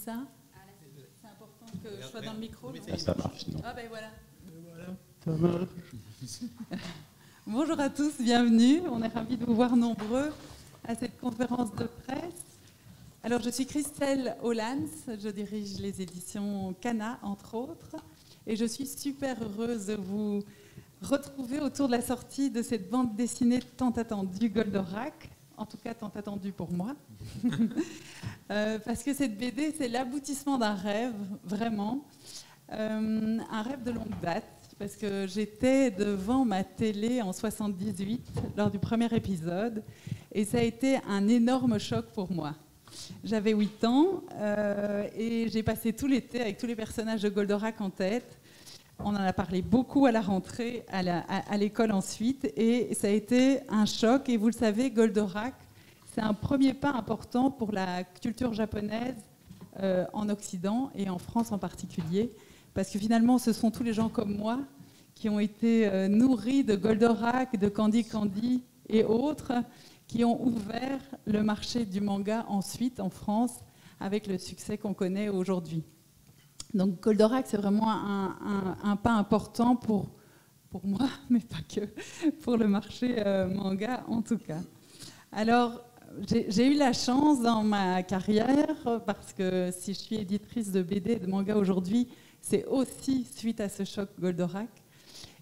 ça? C'est important que je sois dans le micro. Ça marche. Non. Ah ben voilà. Ça marche. Bonjour à tous, bienvenue. On est ravis de vous voir nombreux à cette conférence de presse. Alors, je suis Christelle Hollans, je dirige les éditions Cana, entre autres, et je suis super heureuse de vous retrouver autour de la sortie de cette bande dessinée tant attendue, Goldorak, en tout cas tant attendue pour moi, parce que cette BD, c'est l'aboutissement d'un rêve, vraiment, un rêve de longue date, parce que j'étais devant ma télé en 78, lors du premier épisode, et ça a été un énorme choc pour moi. J'avais 8 ans et j'ai passé tout l'été avec tous les personnages de Goldorak en tête. On en a parlé beaucoup à la rentrée, à l'école ensuite, et ça a été un choc. Et vous le savez, Goldorak, c'est un premier pas important pour la culture japonaise en Occident et en France en particulier, parce que finalement, ce sont tous les gens comme moi qui ont été nourris de Goldorak, de Candy Candy et autres, qui ont ouvert le marché du manga ensuite en France avec le succès qu'on connaît aujourd'hui. Donc Goldorak, c'est vraiment un pas important pour moi, mais pas que, pour le marché manga en tout cas. Alors, j'ai eu la chance dans ma carrière, parce que si je suis éditrice de BD et de manga aujourd'hui, c'est aussi suite à ce choc Goldorak.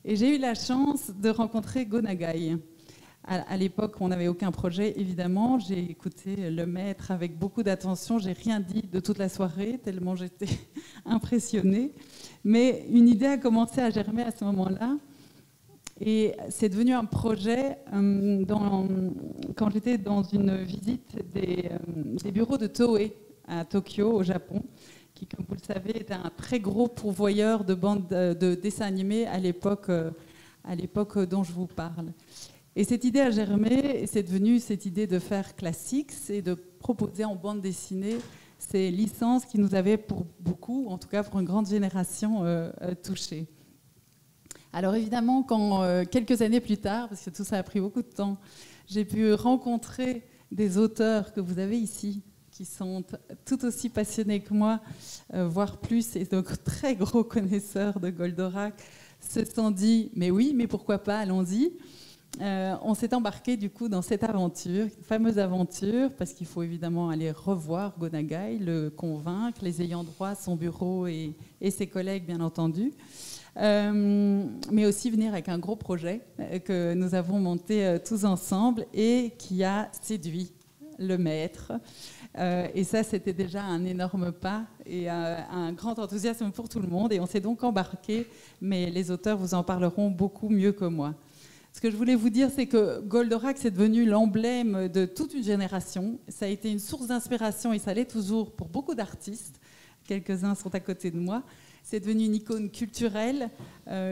Et j'ai eu la chance de rencontrer Go Nagai. À l'époque, on n'avait aucun projet, évidemment. J'ai écouté le maître avec beaucoup d'attention. J'ai rien dit de toute la soirée, tellement j'étais impressionnée. Mais une idée a commencé à germer à ce moment-là. Et c'est devenu un projet quand j'étais dans une visite des bureaux de Toei à Tokyo, au Japon, qui, comme vous le savez, était un très gros pourvoyeur de bandes de dessins animés à l'époque dont je vous parle. Et cette idée a germé, et c'est devenu cette idée de faire classiques et de proposer en bande dessinée ces licences qui nous avaient pour beaucoup, en tout cas pour une grande génération, touchées. Alors évidemment, quand quelques années plus tard, parce que tout ça a pris beaucoup de temps, j'ai pu rencontrer des auteurs que vous avez ici, qui sont tout aussi passionnés que moi, voire plus, et donc très gros connaisseurs de Goldorak, se sont dit « mais oui, mais pourquoi pas, allons-y ». On s'est embarqué du coup dans cette aventure, cette fameuse aventure, parce qu'il faut évidemment aller revoir Go Nagai, le convaincre, les ayants droit, son bureau et ses collègues bien entendu, mais aussi venir avec un gros projet que nous avons monté tous ensemble et qui a séduit le maître. Et ça, c'était déjà un énorme pas et un grand enthousiasme pour tout le monde. Et on s'est donc embarqué, mais les auteurs vous en parleront beaucoup mieux que moi. Ce que je voulais vous dire, c'est que Goldorak, c'est devenu l'emblème de toute une génération. Ça a été une source d'inspiration, et ça l'est toujours pour beaucoup d'artistes. Quelques-uns sont à côté de moi. C'est devenu une icône culturelle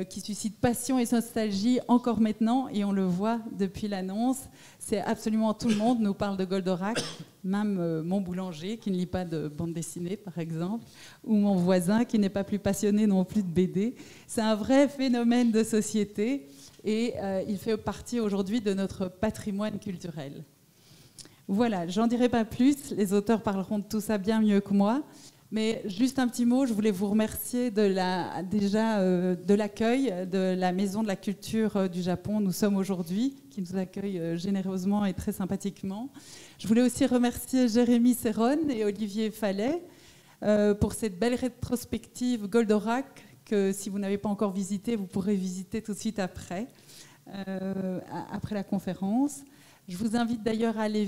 qui suscite passion et nostalgie encore maintenant, et on le voit depuis l'annonce. C'est absolument tout le monde nous parle de Goldorak, même mon boulanger qui ne lit pas de bande dessinée, par exemple, ou mon voisin qui n'est pas plus passionné non plus de BD. C'est un vrai phénomène de société. Et il fait partie aujourd'hui de notre patrimoine culturel. Voilà, j'en dirai pas plus, les auteurs parleront de tout ça bien mieux que moi, mais juste un petit mot, je voulais vous remercier de l'accueil de la Maison de la Culture du Japon, nous sommes aujourd'hui, qui nous accueille généreusement et très sympathiquement. Je voulais aussi remercier Jérémy Serron et Olivier Fallet pour cette belle rétrospective Goldorak, que si vous n'avez pas encore visité, vous pourrez visiter tout de suite après la conférence. Je vous invite d'ailleurs à aller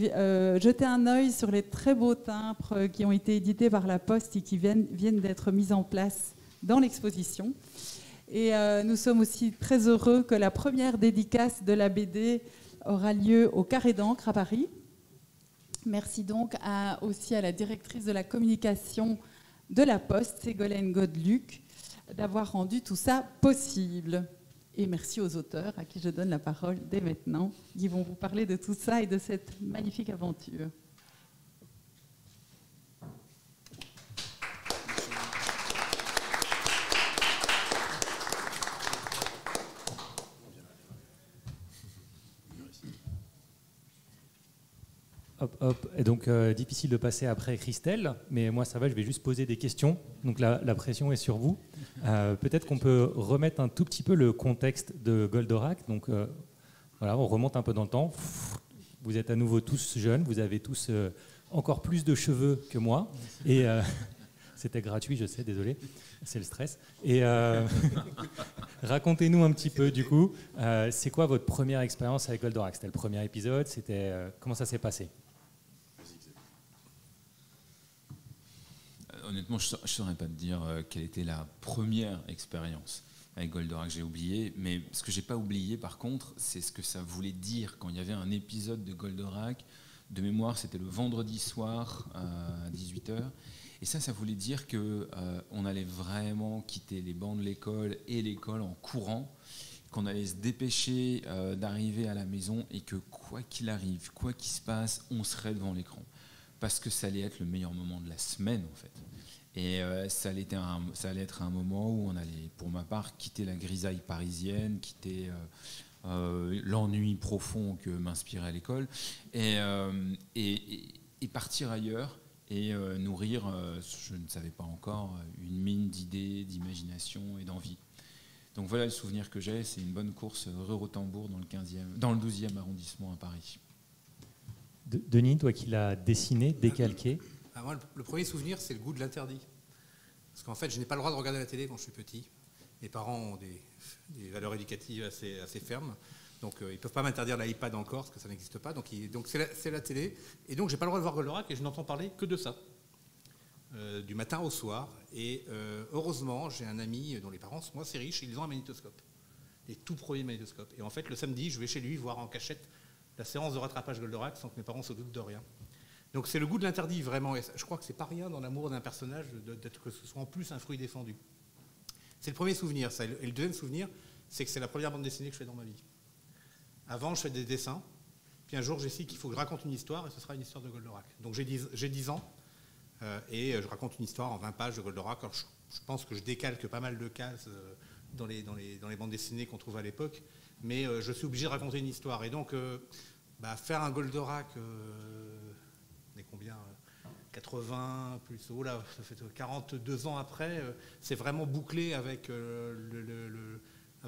jeter un œil sur les très beaux timbres qui ont été édités par la Poste et qui viennent d'être mis en place dans l'exposition. Et nous sommes aussi très heureux que la première dédicace de la BD aura lieu au Carré d'Encre à Paris. Merci donc aussi à la directrice de la communication de la Poste, Ségolène Godeluc, d'avoir rendu tout ça possible. Et merci aux auteurs à qui je donne la parole dès maintenant, qui vont vous parler de tout ça et de cette magnifique aventure. Hop, hop. Et donc, difficile de passer après Christelle, mais moi, ça va, je vais juste poser des questions. Donc, la pression est sur vous. Peut-être qu'on peut remettre un tout petit peu le contexte de Goldorak. Donc, voilà, on remonte un peu dans le temps. Vous êtes à nouveau tous jeunes, vous avez tous encore plus de cheveux que moi. Et c'était gratuit, je sais, désolé, c'est le stress. Et racontez-nous un petit peu, du coup, c'est quoi votre première expérience avec Goldorak? C'était le premier épisode, comment ça s'est passé? Honnêtement, je ne saurais pas te dire quelle était la première expérience avec Goldorak. J'ai oublié, mais ce que j'ai pas oublié, par contre, c'est ce que ça voulait dire quand il y avait un épisode de Goldorak. De mémoire, c'était le vendredi soir à 18h. Et ça voulait dire qu'on allait vraiment quitter les bancs de l'école et l'école en courant, qu'on allait se dépêcher d'arriver à la maison et que quoi qu'il arrive, quoi qu'il se passe, on serait devant l'écran. Parce que ça allait être le meilleur moment de la semaine, en fait. Et ça allait être un moment où on allait, pour ma part, quitter la grisaille parisienne, quitter l'ennui profond que m'inspirait l'école, et partir ailleurs et nourrir, je ne savais pas encore, une mine d'idées, d'imagination et d'envie. Donc voilà le souvenir que j'ai, c'est une bonne course rue Rottembourg dans le 12e arrondissement à Paris. Denis, toi qui l'as dessiné, décalqué. Moi, le premier souvenir, c'est le goût de l'interdit. Parce qu'en fait, je n'ai pas le droit de regarder la télé quand je suis petit. Mes parents ont des valeurs éducatives assez fermes. Donc, ils ne peuvent pas m'interdire l'iPad encore, parce que ça n'existe pas. Donc c'est la télé. Et donc, je n'ai pas le droit de voir Goldorak et je n'entends parler que de ça. Du matin au soir. Et heureusement, j'ai un ami dont les parents sont assez riches. Ils ont un magnétoscope. Les tout premiers magnétoscopes. Et en fait, le samedi, je vais chez lui voir en cachette la séance de rattrapage Goldorak sans que mes parents se doutent de rien. Donc c'est le goût de l'interdit, vraiment. Et je crois que c'est pas rien dans l'amour d'un personnage d'être que ce soit en plus un fruit défendu. C'est le premier souvenir, ça. Et le deuxième souvenir, c'est que c'est la première bande dessinée que je fais dans ma vie. Avant, je fais des dessins. Puis un jour, j'essaie qu'il faut que je raconte une histoire, et ce sera une histoire de Goldorak. Donc j'ai 10 ans, et je raconte une histoire en 20 pages de Goldorak. Alors, je pense que je décalque pas mal de cases dans les bandes dessinées qu'on trouve à l'époque, mais je suis obligé de raconter une histoire. Et donc, faire un Goldorak... on est combien 80 plus, oh là, ça fait 42 ans après, c'est vraiment bouclé avec,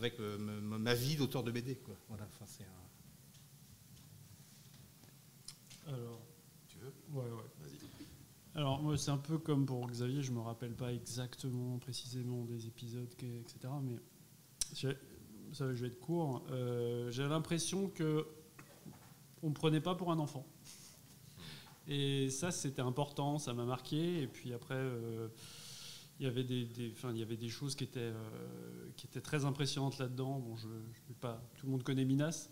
ma vie d'auteur de BD, quoi. Voilà, enfin, c'est un... Alors, tu veux? Ouais, vas-y. Alors, moi, c'est un peu comme pour Xavier, je ne me rappelle pas exactement, précisément des épisodes, etc. Mais je vais être court. J'ai l'impression qu'on ne me prenait pas pour un enfant. Et ça, c'était important, ça m'a marqué. Et puis après, il y avait des choses qui étaient très impressionnantes là-dedans. Bon, tout le monde connaît Minas.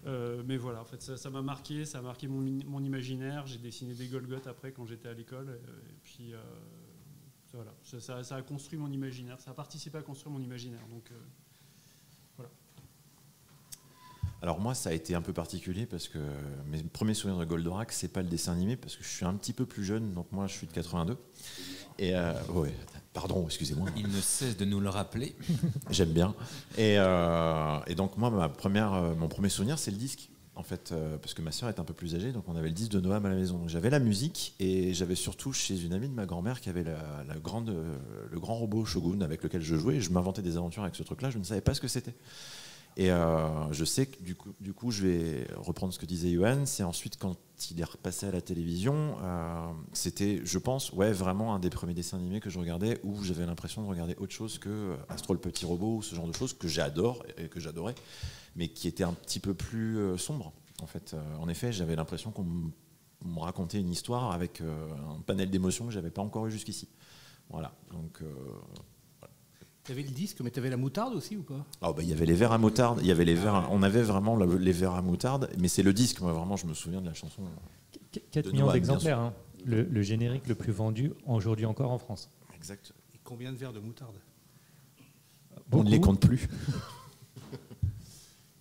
Mais voilà, en fait, ça m'a marqué, ça a marqué mon imaginaire. J'ai dessiné des Golgoth après quand j'étais à l'école. Et puis, voilà, ça a construit mon imaginaire. Ça a participé à construire mon imaginaire. Donc, voilà. Alors moi, ça a été un peu particulier parce que mes premiers souvenirs de Goldorak, c'est pas le dessin animé parce que je suis un petit peu plus jeune, donc moi je suis de 82. Et ouais, pardon, excusez-moi. Il ne cesse de nous le rappeler. J'aime bien. Et donc moi, mon premier souvenir, c'est le disque. En fait, parce que ma sœur est un peu plus âgée, donc on avait le disque de Noam à la maison. Donc j'avais la musique et j'avais surtout chez une amie de ma grand-mère qui avait le grand robot Shogun avec lequel je jouais. Et je m'inventais des aventures avec ce truc-là. Je ne savais pas ce que c'était. Et je sais que du coup, je vais reprendre ce que disait Yoann. C'est ensuite quand il est repassé à la télévision, c'était, je pense, vraiment un des premiers dessins animés que je regardais où j'avais l'impression de regarder autre chose que Astro le petit robot ou ce genre de choses que j'adore et que j'adorais, mais qui était un petit peu plus sombre. En fait, en effet, j'avais l'impression qu'on me racontait une histoire avec un panel d'émotions que j'avais pas encore eu jusqu'ici. Voilà. Donc Tu avais le disque, mais tu avais la moutarde aussi ou pas? Il y avait les verres à moutarde, on avait vraiment les verres à moutarde, mais c'est le disque, moi vraiment je me souviens de la chanson. 4 millions d'exemplaires, hein. Le générique le plus vendu aujourd'hui encore en France. Exact. Et combien de verres de moutarde? On ne les compte plus.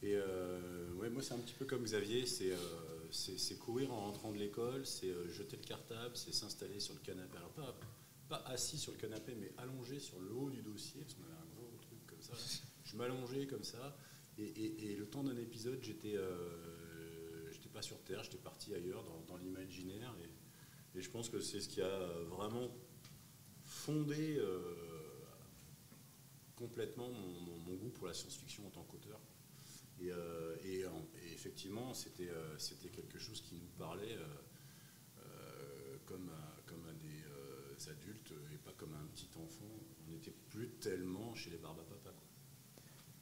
Et moi c'est un petit peu comme Xavier, c'est courir en rentrant de l'école, c'est jeter le cartable, c'est s'installer sur le canapé. Alors pas assis sur le canapé, mais allongé sur le haut du dossier, parce qu'on avait un gros truc comme ça. Je m'allongeais comme ça, et le temps d'un épisode, j'étais pas sur Terre, j'étais parti ailleurs, dans l'imaginaire. Et je pense que c'est ce qui a vraiment fondé complètement mon goût pour la science-fiction en tant qu'auteur. Et effectivement, c'était quelque chose qui nous parlait comme à des adultes et pas comme à un petit enfant. On n'était plus tellement chez les Barbapapa.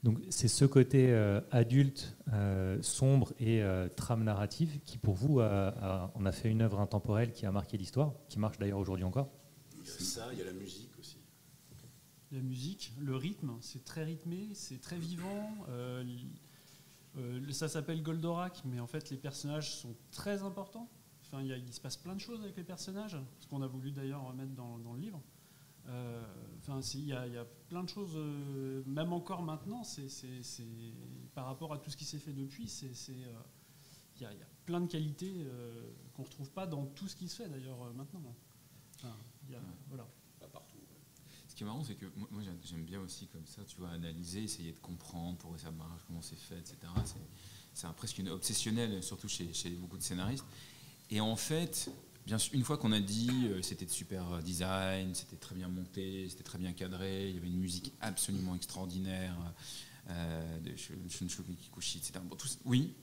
Donc c'est ce côté adulte, sombre et trame narrative qui pour vous on a fait une œuvre intemporelle qui a marqué l'histoire, qui marche d'ailleurs aujourd'hui encore. Il y a ça, il y a la musique aussi. La musique, le rythme, c'est très rythmé, c'est très vivant. Ça s'appelle Goldorak, mais en fait les personnages sont très importants. Enfin, il se passe plein de choses avec les personnages, ce qu'on a voulu d'ailleurs remettre dans le livre. Il y a plein de choses, même encore maintenant, par rapport à tout ce qui s'est fait depuis, il y a plein de qualités qu'on ne retrouve pas dans tout ce qui se fait d'ailleurs maintenant. Voilà. Pas partout. Ce qui est marrant, c'est que moi j'aime bien aussi comme ça, tu vois, analyser, essayer de comprendre pourquoi ça marche, comment c'est fait, etc. C'est presque une obsessionnel, surtout chez beaucoup de scénaristes. Et en fait, bien sûr, une fois qu'on a dit c'était de super design, c'était très bien monté, c'était très bien cadré, il y avait une musique absolument extraordinaire, de Shunsuke Kikuchi, etc. Bon, oui.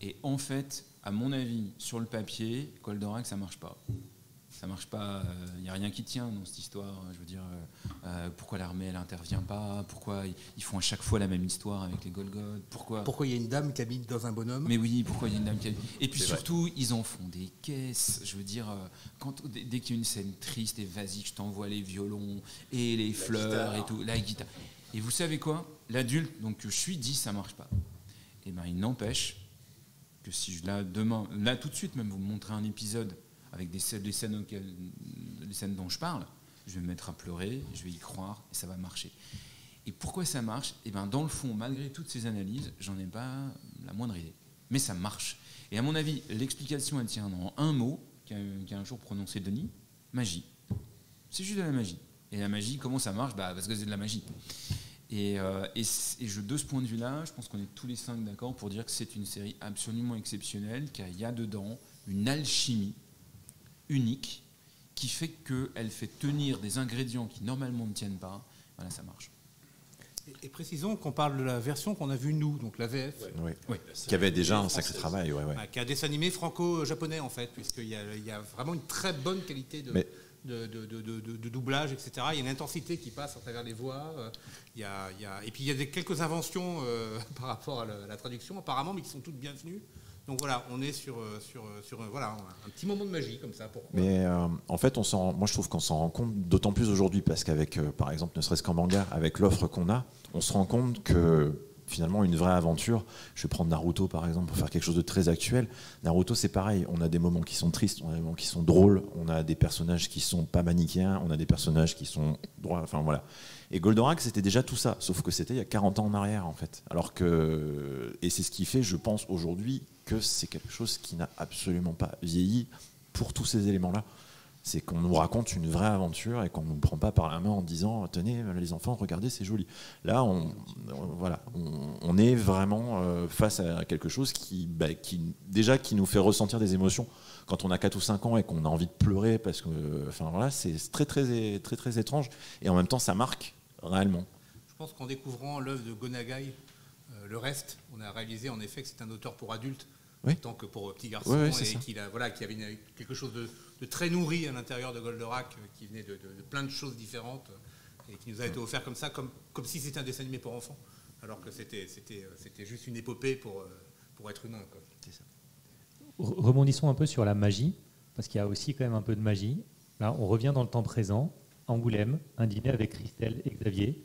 Et en fait, à mon avis, sur le papier, Goldorak, ça marche pas. Ça marche pas. Il n'y a rien qui tient dans cette histoire. Je veux dire, pourquoi l'armée elle intervient pas? Pourquoi ils font à chaque fois la même histoire avec les Golgoth? Pourquoi il y a une dame qui habite dans un bonhomme? Mais oui, pourquoi il y a une dame qui habite? Et puis surtout, ils en font des caisses. Je veux dire, dès qu'il y a une scène triste, et vas-y, je t'envoie les violons et les fleurs et tout, la guitare. Et vous savez quoi? L'adulte, donc que je suis, dit ça marche pas. Et ben, il n'empêche que si demain, là tout de suite, même vous me montrez un épisode avec les scènes dont je parle, je vais me mettre à pleurer, je vais y croire et ça va marcher. Et pourquoi ça marche? Et ben dans le fond, malgré toutes ces analyses, j'en ai pas la moindre idée. Mais ça marche. Et à mon avis, l'explication, elle tient dans un mot qu'a un jour prononcé Denis, magie. C'est juste de la magie. Et la magie, comment ça marche? Parce que c'est de la magie. Et de ce point de vue-là, je pense qu'on est tous les 5 d'accord pour dire que c'est une série absolument exceptionnelle, qu'il y a dedans une alchimie unique qui fait qu'elle fait tenir des ingrédients qui normalement ne tiennent pas. Voilà, ça marche. Et précisons qu'on parle de la version qu'on a vue nous, donc la VF. Oui. Qui avait déjà un sacré travail. Qui a un dessin animé franco-japonais en fait, puisqu'il y a vraiment une très bonne qualité de doublage, etc. Il y a une intensité qui passe à travers les voix. Et puis il y a quelques inventions par rapport à la traduction apparemment, mais qui sont toutes bienvenues. Donc voilà, on est sur un petit moment de magie comme ça. Pourquoi ? Mais en fait, moi je trouve qu'on s'en rend compte d'autant plus aujourd'hui parce qu'avec, par exemple, ne serait-ce qu'en manga, avec l'offre qu'on a, on se rend compte que finalement une vraie aventure, je vais prendre Naruto par exemple pour faire quelque chose de très actuel. Naruto c'est pareil, on a des moments qui sont tristes, on a des moments qui sont drôles, on a des personnages qui sont pas manichéens, on a des personnages qui sont droits, enfin voilà. Et Goldorak, c'était déjà tout ça, sauf que c'était il y a 40 ans en arrière, en fait. Et c'est ce qui fait, je pense, aujourd'hui, que c'est quelque chose qui n'a absolument pas vieilli pour tous ces éléments-là. C'est qu'on nous raconte une vraie aventure et qu'on ne nous prend pas par la main en disant « Tenez, les enfants, regardez, c'est joli ». Là, on est vraiment face à quelque chose qui nous fait ressentir des émotions. Quand on a 4 ou 5 ans et qu'on a envie de pleurer, parce que c'est très, très, très, très étrange. Et en même temps, ça marque réellement. Je pense qu'en découvrant l'œuvre de Gonagai, le reste, on a réalisé en effet que c'est un auteur pour adultes, autant que pour petits garçons, et qu'il avait quelque chose de très nourri à l'intérieur de Goldorak, qui venait de plein de choses différentes, et qui nous a été offert comme ça, comme si c'était un dessin animé pour enfants, alors que c'était juste une épopée pour être humain, quoi. C'est ça. Rebondissons un peu sur la magie, parce qu'il y a aussi quand même un peu de magie. Là, on revient dans le temps présent. Angoulême, un dîner avec Christelle et Xavier.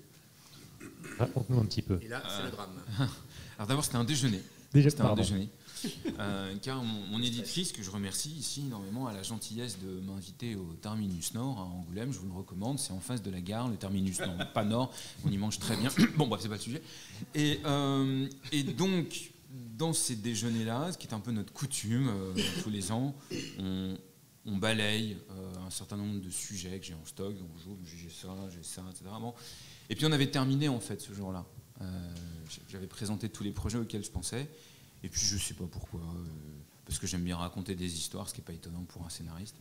Raconte-nous un petit peu. Et là, c'est le drame. Alors d'abord, c'était un déjeuner. Car mon éditrice, que je remercie ici énormément, a la gentillesse de m'inviter au Terminus Nord à Angoulême. Je vous le recommande, c'est en face de la gare, le Terminus Nord, pas Nord. On y mange très bien. Bon, bref, c'est pas le sujet. Et donc, dans ces déjeuners-là, ce qui est un peu notre coutume tous les ans, on balaye un certain nombre de sujets que j'ai en stock. Donc j'ai ça, etc. Bon. Et puis on avait terminé en fait ce jour-là. J'avais présenté tous les projets auxquels je pensais. Et puis je sais pas pourquoi, parce parce que j'aime bien raconter des histoires, ce qui n'est pas étonnant pour un scénariste.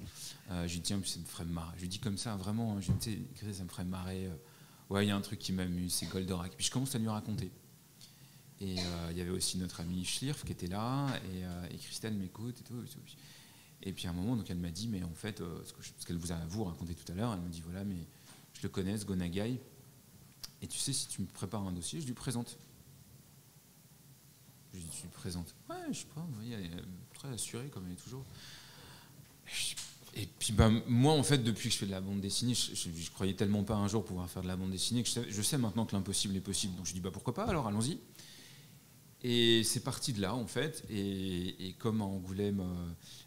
Je lui dis, tiens, ça me ferait marrer. Je lui dis comme ça, vraiment, je lui dis, tu sais, ça me ferait marrer. Ouais, il y a un truc qui m'amuse, c'est Goldorak. Puis je commence à lui raconter. Et il y avait aussi notre amie Schlierf qui était là, et Christelle m'écoute et tout. Et puis à un moment, donc elle m'a dit, mais en fait, ce qu'elle vous raconté tout à l'heure, elle me dit, voilà, mais je le connais, ce Gonagai. Et tu sais, si tu me prépares un dossier, je lui présente. Je lui dis, tu lui présentes? Ouais, je sais pas, vous voyez, elle est très assurée comme elle est toujours. Et puis moi, en fait, depuis que je fais de la bande dessinée, je croyais tellement pas un jour pouvoir faire de la bande dessinée que je sais maintenant que l'impossible est possible. Donc je dis, pourquoi pas, alors allons-y. Et c'est parti de là, en fait. Et comme à Angoulême,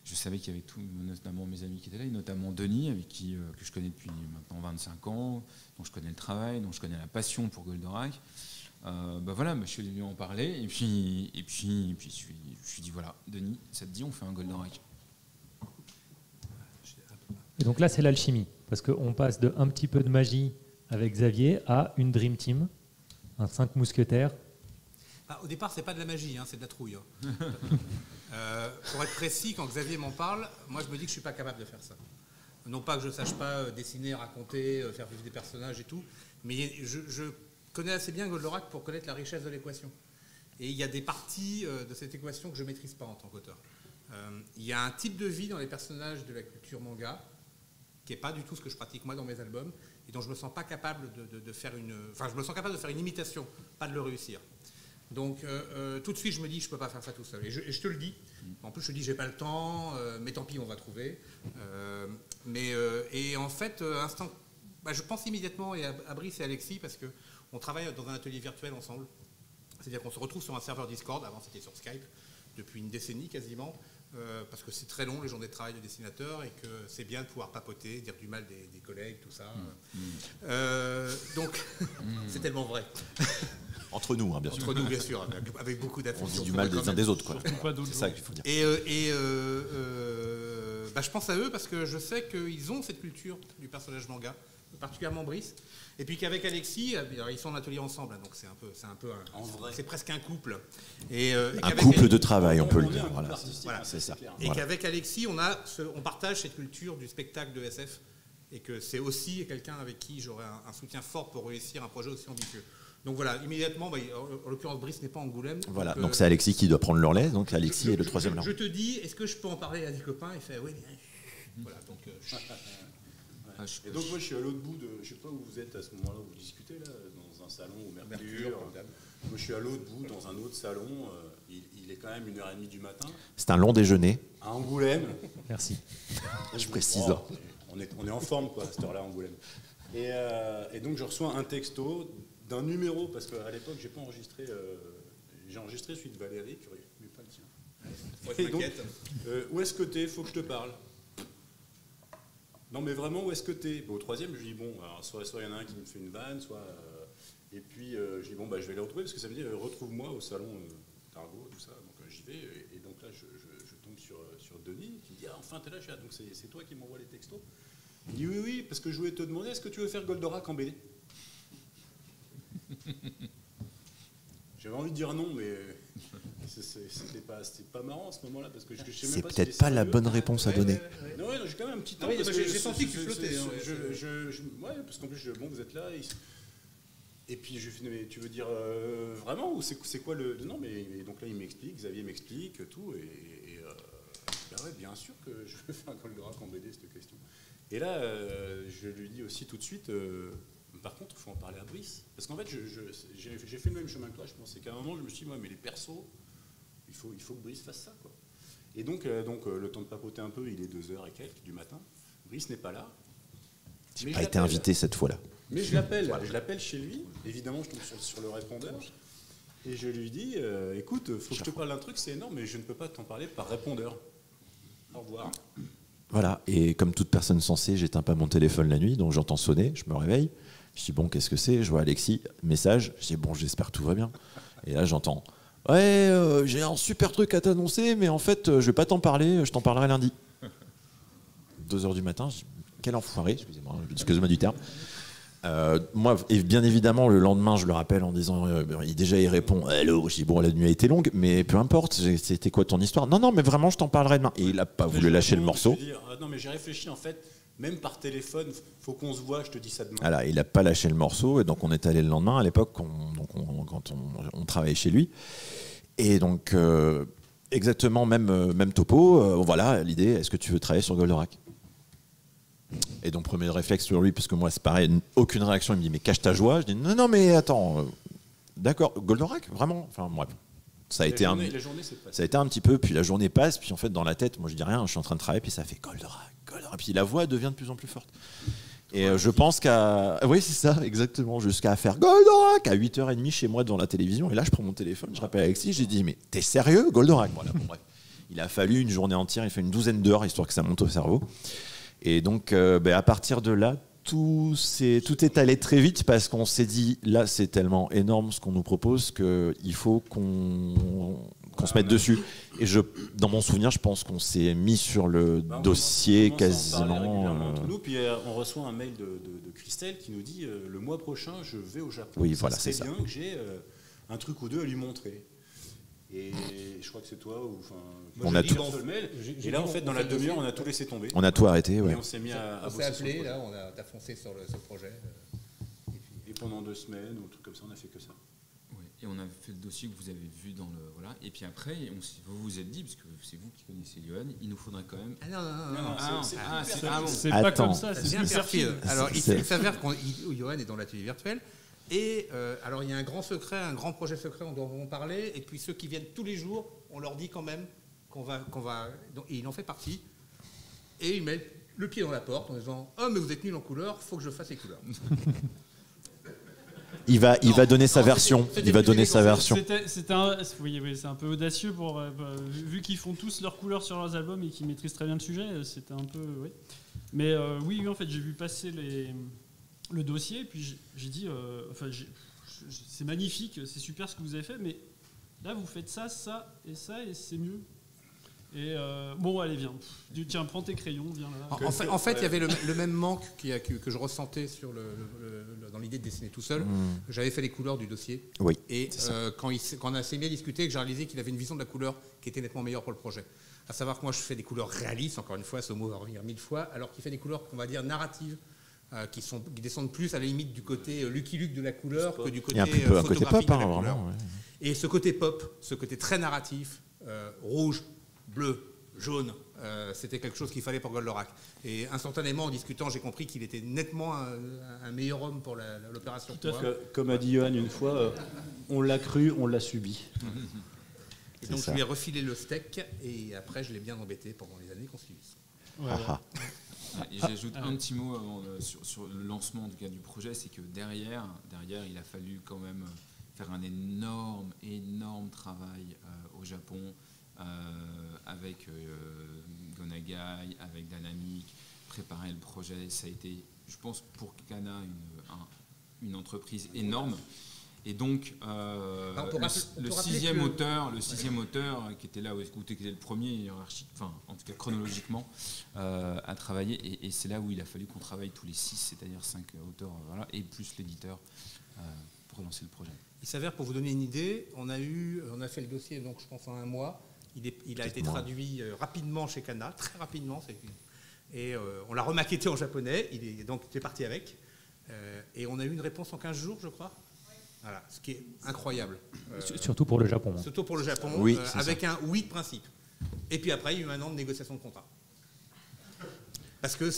je savais qu'il y avait notamment mes amis qui étaient là, et notamment Denis, avec que je connais depuis maintenant 25 ans, dont je connais le travail, dont je connais la passion pour Goldorak. Voilà, je suis venu en parler. Et puis je suis dit, voilà, Denis, ça te dit, on fait un Goldorak. Et donc là, c'est l'alchimie. Parce qu'on passe de un petit peu de magie avec Xavier à une Dream Team, un 5 mousquetaires. Au départ, c'est pas de la magie, c'est de la trouille. Pour être précis, quand Xavier m'en parle, moi je me dis que je suis pas capable de faire ça. Non pas que je sache pas dessiner, raconter, faire vivre des personnages et tout, mais je connais assez bien Goldorak pour connaître la richesse de l'équation. Et il y a des parties de cette équation que je maîtrise pas en tant qu'auteur. Il y a un type de vie dans les personnages de la culture manga qui n'est pas du tout ce que je pratique moi dans mes albums et dont je me sens pas capable de faire je me sens capable de faire une imitation, pas de le réussir. Donc tout de suite je me dis je peux pas faire ça tout seul et je te le dis. En plus je te dis j'ai pas le temps, mais tant pis on va trouver. Et en fait je pense immédiatement à Brice et Alexis parce que on travaille dans un atelier virtuel ensemble. C'est-à-dire qu'on se retrouve sur un serveur Discord, avant c'était sur Skype, depuis une décennie quasiment, parce que c'est très long les journées de travail de dessinateur et que c'est bien de pouvoir papoter, dire du mal des collègues, tout ça. Donc c'est tellement vrai. Entre nous, bien sûr. Entre nous, bien sûr, avec beaucoup d'affection. On dit du mal des uns des autres, quoi. C'est ça qu'il faut dire. Je pense à eux parce que je sais qu'ils ont cette culture du personnage manga, particulièrement Brice. Et puis qu'avec Alexis, ils sont en atelier ensemble, donc c'est un peu c'est presque un couple. Un couple de travail, on peut le dire. Voilà, c'est ça. Et qu'avec Alexis, on partage cette culture du spectacle de SF, et que c'est aussi quelqu'un avec qui j'aurai un soutien fort pour réussir un projet aussi ambitieux. Donc voilà, immédiatement, en l'occurrence, Brice n'est pas Angoulême. Voilà, donc c'est Alexis qui doit prendre le relais, donc Alexis est le troisième là. Je te dis, est-ce que je peux en parler à des copains? Il fait oui. Voilà, donc. Et donc moi je suis à l'autre bout de, je sais pas où vous êtes à ce moment-là où vous discutez là, dans un salon au Mercure. Moi je suis à l'autre bout dans un autre salon. Il est quand même 1h30 du matin. C'est un long déjeuner. À Angoulême. Merci. Je précise. On est en forme quoi à cette heure-là à Angoulême. Et donc je reçois un texto d'un numéro parce qu'à l'époque j'ai pas enregistré. J'ai enregistré celui de Valérie, mais pas le tien. Et donc, où est-ce que t'es? Faut que je te parle. Non mais vraiment, où est-ce que t'es? Au troisième, je lui dis bon, alors, soit il y en a un qui me fait une vanne, soit... et puis je dis bon, je vais les retrouver, parce que ça veut dire retrouve-moi au salon d'Argo, tout ça. Donc j'y vais, et donc là je tombe sur Denis, qui me dit ah, enfin t'es là, donc c'est toi qui m'envoie les textos. Il dit oui, parce que je voulais te demander, est-ce que tu veux faire Goldorak en BD? J'avais envie de dire non, mais c'était pas marrant à ce moment-là, parce que je sais même pas. C'est peut-être pas la bonne réponse à donner. Non, j'ai quand même un petit temps. J'ai senti que tu flottais. Ouais, parce qu'en plus, vous êtes là. Et puis je lui fais, mais tu veux dire vraiment, ou c'est quoi le. Non, mais donc là, il m'explique, Xavier m'explique, tout. Ouais, bien sûr que je vais faire un Goldorak en BD, cette question. Et là, je lui dis aussi tout de suite. Par contre, il faut en parler à Brice. Parce qu'en fait, j'ai fait le même chemin que toi, je pense. C'est qu'à un moment, je me suis dit, mais les persos, il faut que Brice fasse ça, quoi. Et donc le temps de papoter un peu, il est 2h et quelques du matin. Brice n'est pas là. J'ai pas été invité cette fois-là. Mais je l'appelle chez lui. Évidemment, je tombe sur le répondeur. Et je lui dis, écoute, il faut que je te parle d'un truc, c'est énorme, mais je ne peux pas t'en parler par répondeur. Au revoir. Voilà, et comme toute personne sensée, j'éteins pas mon téléphone la nuit, donc j'entends sonner, je me réveille. Je dis bon, qu'est-ce que c'est? Je vois Alexis, message. Je dis bon, j'espère que tout va bien. Et là, j'entends ouais, j'ai un super truc à t'annoncer, mais en fait, je vais pas t'en parler, je t'en parlerai lundi. 2h du matin, je dis, quel enfoiré, excusez-moi du terme. Moi, et bien évidemment, le lendemain, je le rappelle en disant, il répond, allô, je dis, bon, la nuit a été longue, mais peu importe, c'était quoi ton histoire? Non, mais vraiment, je t'en parlerai demain. Et il n'a pas voulu lâcher le morceau. Non, mais j'ai réfléchi, en fait, même par téléphone, faut qu'on se voit, je te dis ça demain. Voilà, il n'a pas lâché le morceau, et donc on est allé le lendemain, à l'époque, quand on travaillait chez lui. Et donc, exactement même topo, voilà, l'idée, est-ce que tu veux travailler sur Goldorak? Et donc, premier réflexe sur lui, parce que moi, c'est pareil, aucune réaction. Il me dit, mais cache ta joie. Je dis, non, mais attends, d'accord, Goldorak, vraiment? Enfin, bref. Ça a été un petit peu, puis la journée passe, puis en fait, dans la tête, moi, je dis rien, je suis en train de travailler, puis ça fait Goldorak. Puis la voix devient de plus en plus forte. Et je pense qu'à. Oui, c'est ça, exactement, jusqu'à faire Goldorak à 8h30 chez moi devant la télévision. Et là, je prends mon téléphone, je rappelle Alexis, j'ai dit, mais t'es sérieux, Goldorak? Voilà, bon, bref. Il a fallu une journée entière, il fait une 12aine d'heures, histoire que ça monte au cerveau. Et donc, à partir de là, tout est allé très vite parce qu'on s'est dit, là, c'est tellement énorme ce qu'on nous propose qu'il faut qu'on se mette dessus. Et dans mon souvenir, je pense qu'on s'est mis sur le dossier quasiment. Entre nous, puis on reçoit un mail de Christelle qui nous dit le mois prochain, je vais au Japon. Oui, voilà, c'est ça. C'est bien que j'ai un truc ou deux à lui montrer. Et je crois que c'est toi ou on a tout le mail. Et là en fait dans la demi-heure on a tout laissé tomber. On a tout arrêté, ouais. Et on s'est mis à on s'est appelé là, on a foncé sur ce projet. Et pendant 2 semaines ou un truc comme ça, on a fait que ça. Ouais. Et on a fait le dossier que vous avez vu dans le voilà. Et puis après vous vous êtes dit parce que c'est vous qui connaissez Johan, il nous faudrait quand même. C'est pas comme ça, c'est bien perfide. Alors il s'avère que Johan est dans l'atelier virtuel. Et alors il y a un grand secret, un grand projet secret, on doit en parler. Et puis ceux qui viennent tous les jours, on leur dit quand même qu'on va. Et il en fait partie. Et il met le pied dans la porte en disant « Oh mais vous êtes nuls en couleurs, faut que je fasse les couleurs. » Il va donner sa version. Il va donner sa version. C'est un peu audacieux vu qu'ils font tous leurs couleurs sur leurs albums et qu'ils maîtrisent très bien le sujet. C'était un peu oui. Mais oui en fait j'ai vu passer le dossier, puis j'ai dit, c'est magnifique, c'est super ce que vous avez fait, mais là vous faites ça, et c'est mieux. Et bon, allez, viens. Tiens, prends tes crayons, viens là. En fait, il y avait le même manque que je ressentais dans l'idée de dessiner tout seul. J'avais fait les couleurs du dossier. Oui. Et quand on a assez bien discuté, que j'ai réalisé qu'il avait une vision de la couleur qui était nettement meilleure pour le projet. À savoir que moi, je fais des couleurs réalistes, encore une fois, ce mot va revenir 1000 fois, alors qu'il fait des couleurs qu'on va dire narratives. Qui descendent plus à la limite du côté Lucky Luke de la couleur que du côté photographique côté pop, de la vraiment, couleur. ouais. Et ce côté pop, ce côté très narratif, rouge, bleu, jaune, c'était quelque chose qu'il fallait pour Goldorak. Et instantanément, en discutant, j'ai compris qu'il était nettement un meilleur homme pour l'opération. Comme a dit Johan une fois, on l'a cru, on l'a subi. Et donc je lui ai refilé le steak et après je l'ai bien embêté pendant les années qu'on suivit. Ouais. Et j'ajoute un petit mot sur le lancement en tout cas, du projet, c'est que derrière, il a fallu quand même faire un énorme travail au Japon avec Gonagai, avec Dynamic, préparer le projet. Ça a été, je pense, pour Kana une entreprise énorme. Et donc, le sixième auteur qui était là, qui était le premier hiérarchique, enfin, en tout cas chronologiquement, a travaillé. Et c'est là où il a fallu qu'on travaille tous les 6, c'est-à-dire 5 auteurs, voilà, et plus l'éditeur pour lancer le projet. Il s'avère, pour vous donner une idée, on a fait le dossier, donc je pense en 1 mois. Il a été traduit rapidement chez Kana, très rapidement. Et on l'a remaquetté en japonais. Donc, il est parti avec. Et on a eu une réponse en 15 jours, je crois. Voilà, ce qui est incroyable. Surtout pour le Japon. Surtout pour le Japon, oui, avec un oui de principe. Et puis après, il y a eu 1 an de négociation de contrat. Parce que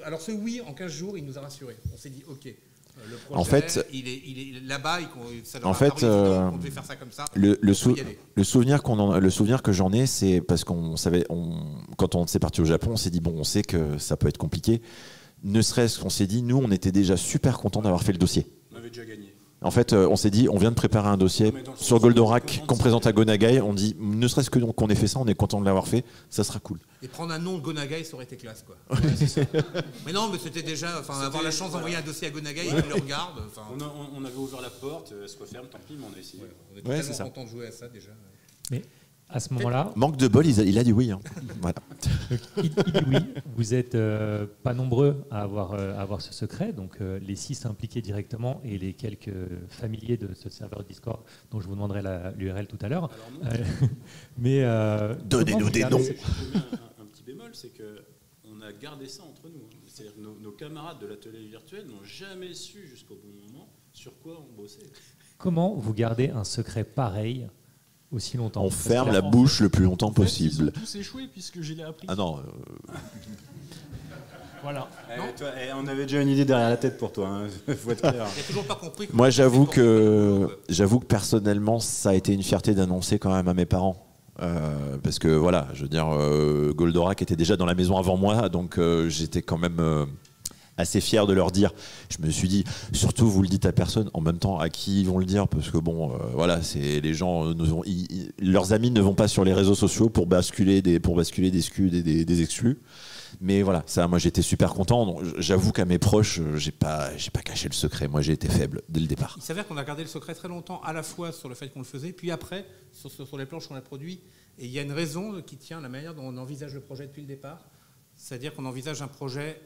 alors ce oui, en 15 jours, il nous a rassurés. On s'est dit, OK, le projet, en fait, il est là-bas, ça en fait, on devait faire ça comme ça. Le souvenir que j'en ai, c'est parce qu'on savait, quand on s'est parti au Japon, on s'est dit, bon, on sait que ça peut être compliqué. Ne serait-ce qu'on s'est dit, nous, on était déjà super contents d'avoir fait le dossier. On avait déjà gagné. En fait, on s'est dit, on vient de préparer un dossier sur Goldorak qu'on présente à Gonagai. On dit, ne serait-ce que qu'on ait fait ça, on est content de l'avoir fait, ça sera cool. Et prendre un nom de Gonagai, ça aurait été classe, quoi. Ouais, mais non, mais c'était déjà, avoir la chance d'envoyer un dossier à Gonagai, il le regarde. On avait ouvert la porte, elle soit ferme, tant pis, mais on a essayé. Ouais, on était tellement contents de jouer à ça déjà. Mais À ce moment-là, Manque de bol, il a dit oui. Hein. Voilà. il dit oui. Vous n'êtes pas nombreux à avoir ce secret, donc les 6 impliqués directement et les quelques familiers de ce serveur Discord dont je vous demanderai l'URL tout à l'heure. Mais Donnez-nous des noms. Un petit bémol, c'est qu'on a gardé ça entre nous. C'est-à-dire que nos camarades de l'atelier virtuel n'ont jamais su jusqu'au bon moment sur quoi on bossait. Comment vous gardez un secret pareil aussi longtemps? On ferme la bouche le plus longtemps En fait, possible. ils ont tous échoué puisque je l'ai appris. Ah non, Voilà. Toi, on avait déjà une idée derrière la tête pour toi, hein. Faut être clair. J'ai toujours pas compris. moi j'avoue que personnellement ça a été une fierté d'annoncer quand même à mes parents. Parce que voilà, je veux dire, Goldorak était déjà dans la maison avant moi, donc j'étais quand même assez fier de leur dire. Je me suis dit, surtout vous le dites à personne, en même temps à qui ils vont le dire, parce que bon, voilà, c'est les gens, leurs amis ne vont pas sur les réseaux sociaux pour basculer des scuds et des exclus. Mais voilà, ça, moi j'étais super content. Donc, j'avoue qu'à mes proches, j'ai pas caché le secret. Moi j'ai été faible dès le départ. Il s'avère qu'on a gardé le secret très longtemps, à la fois sur le fait qu'on le faisait, puis après, sur les planches qu'on a produites. Et il y a une raison qui tient à la manière dont on envisage le projet depuis le départ. C'est-à-dire qu'on envisage un projet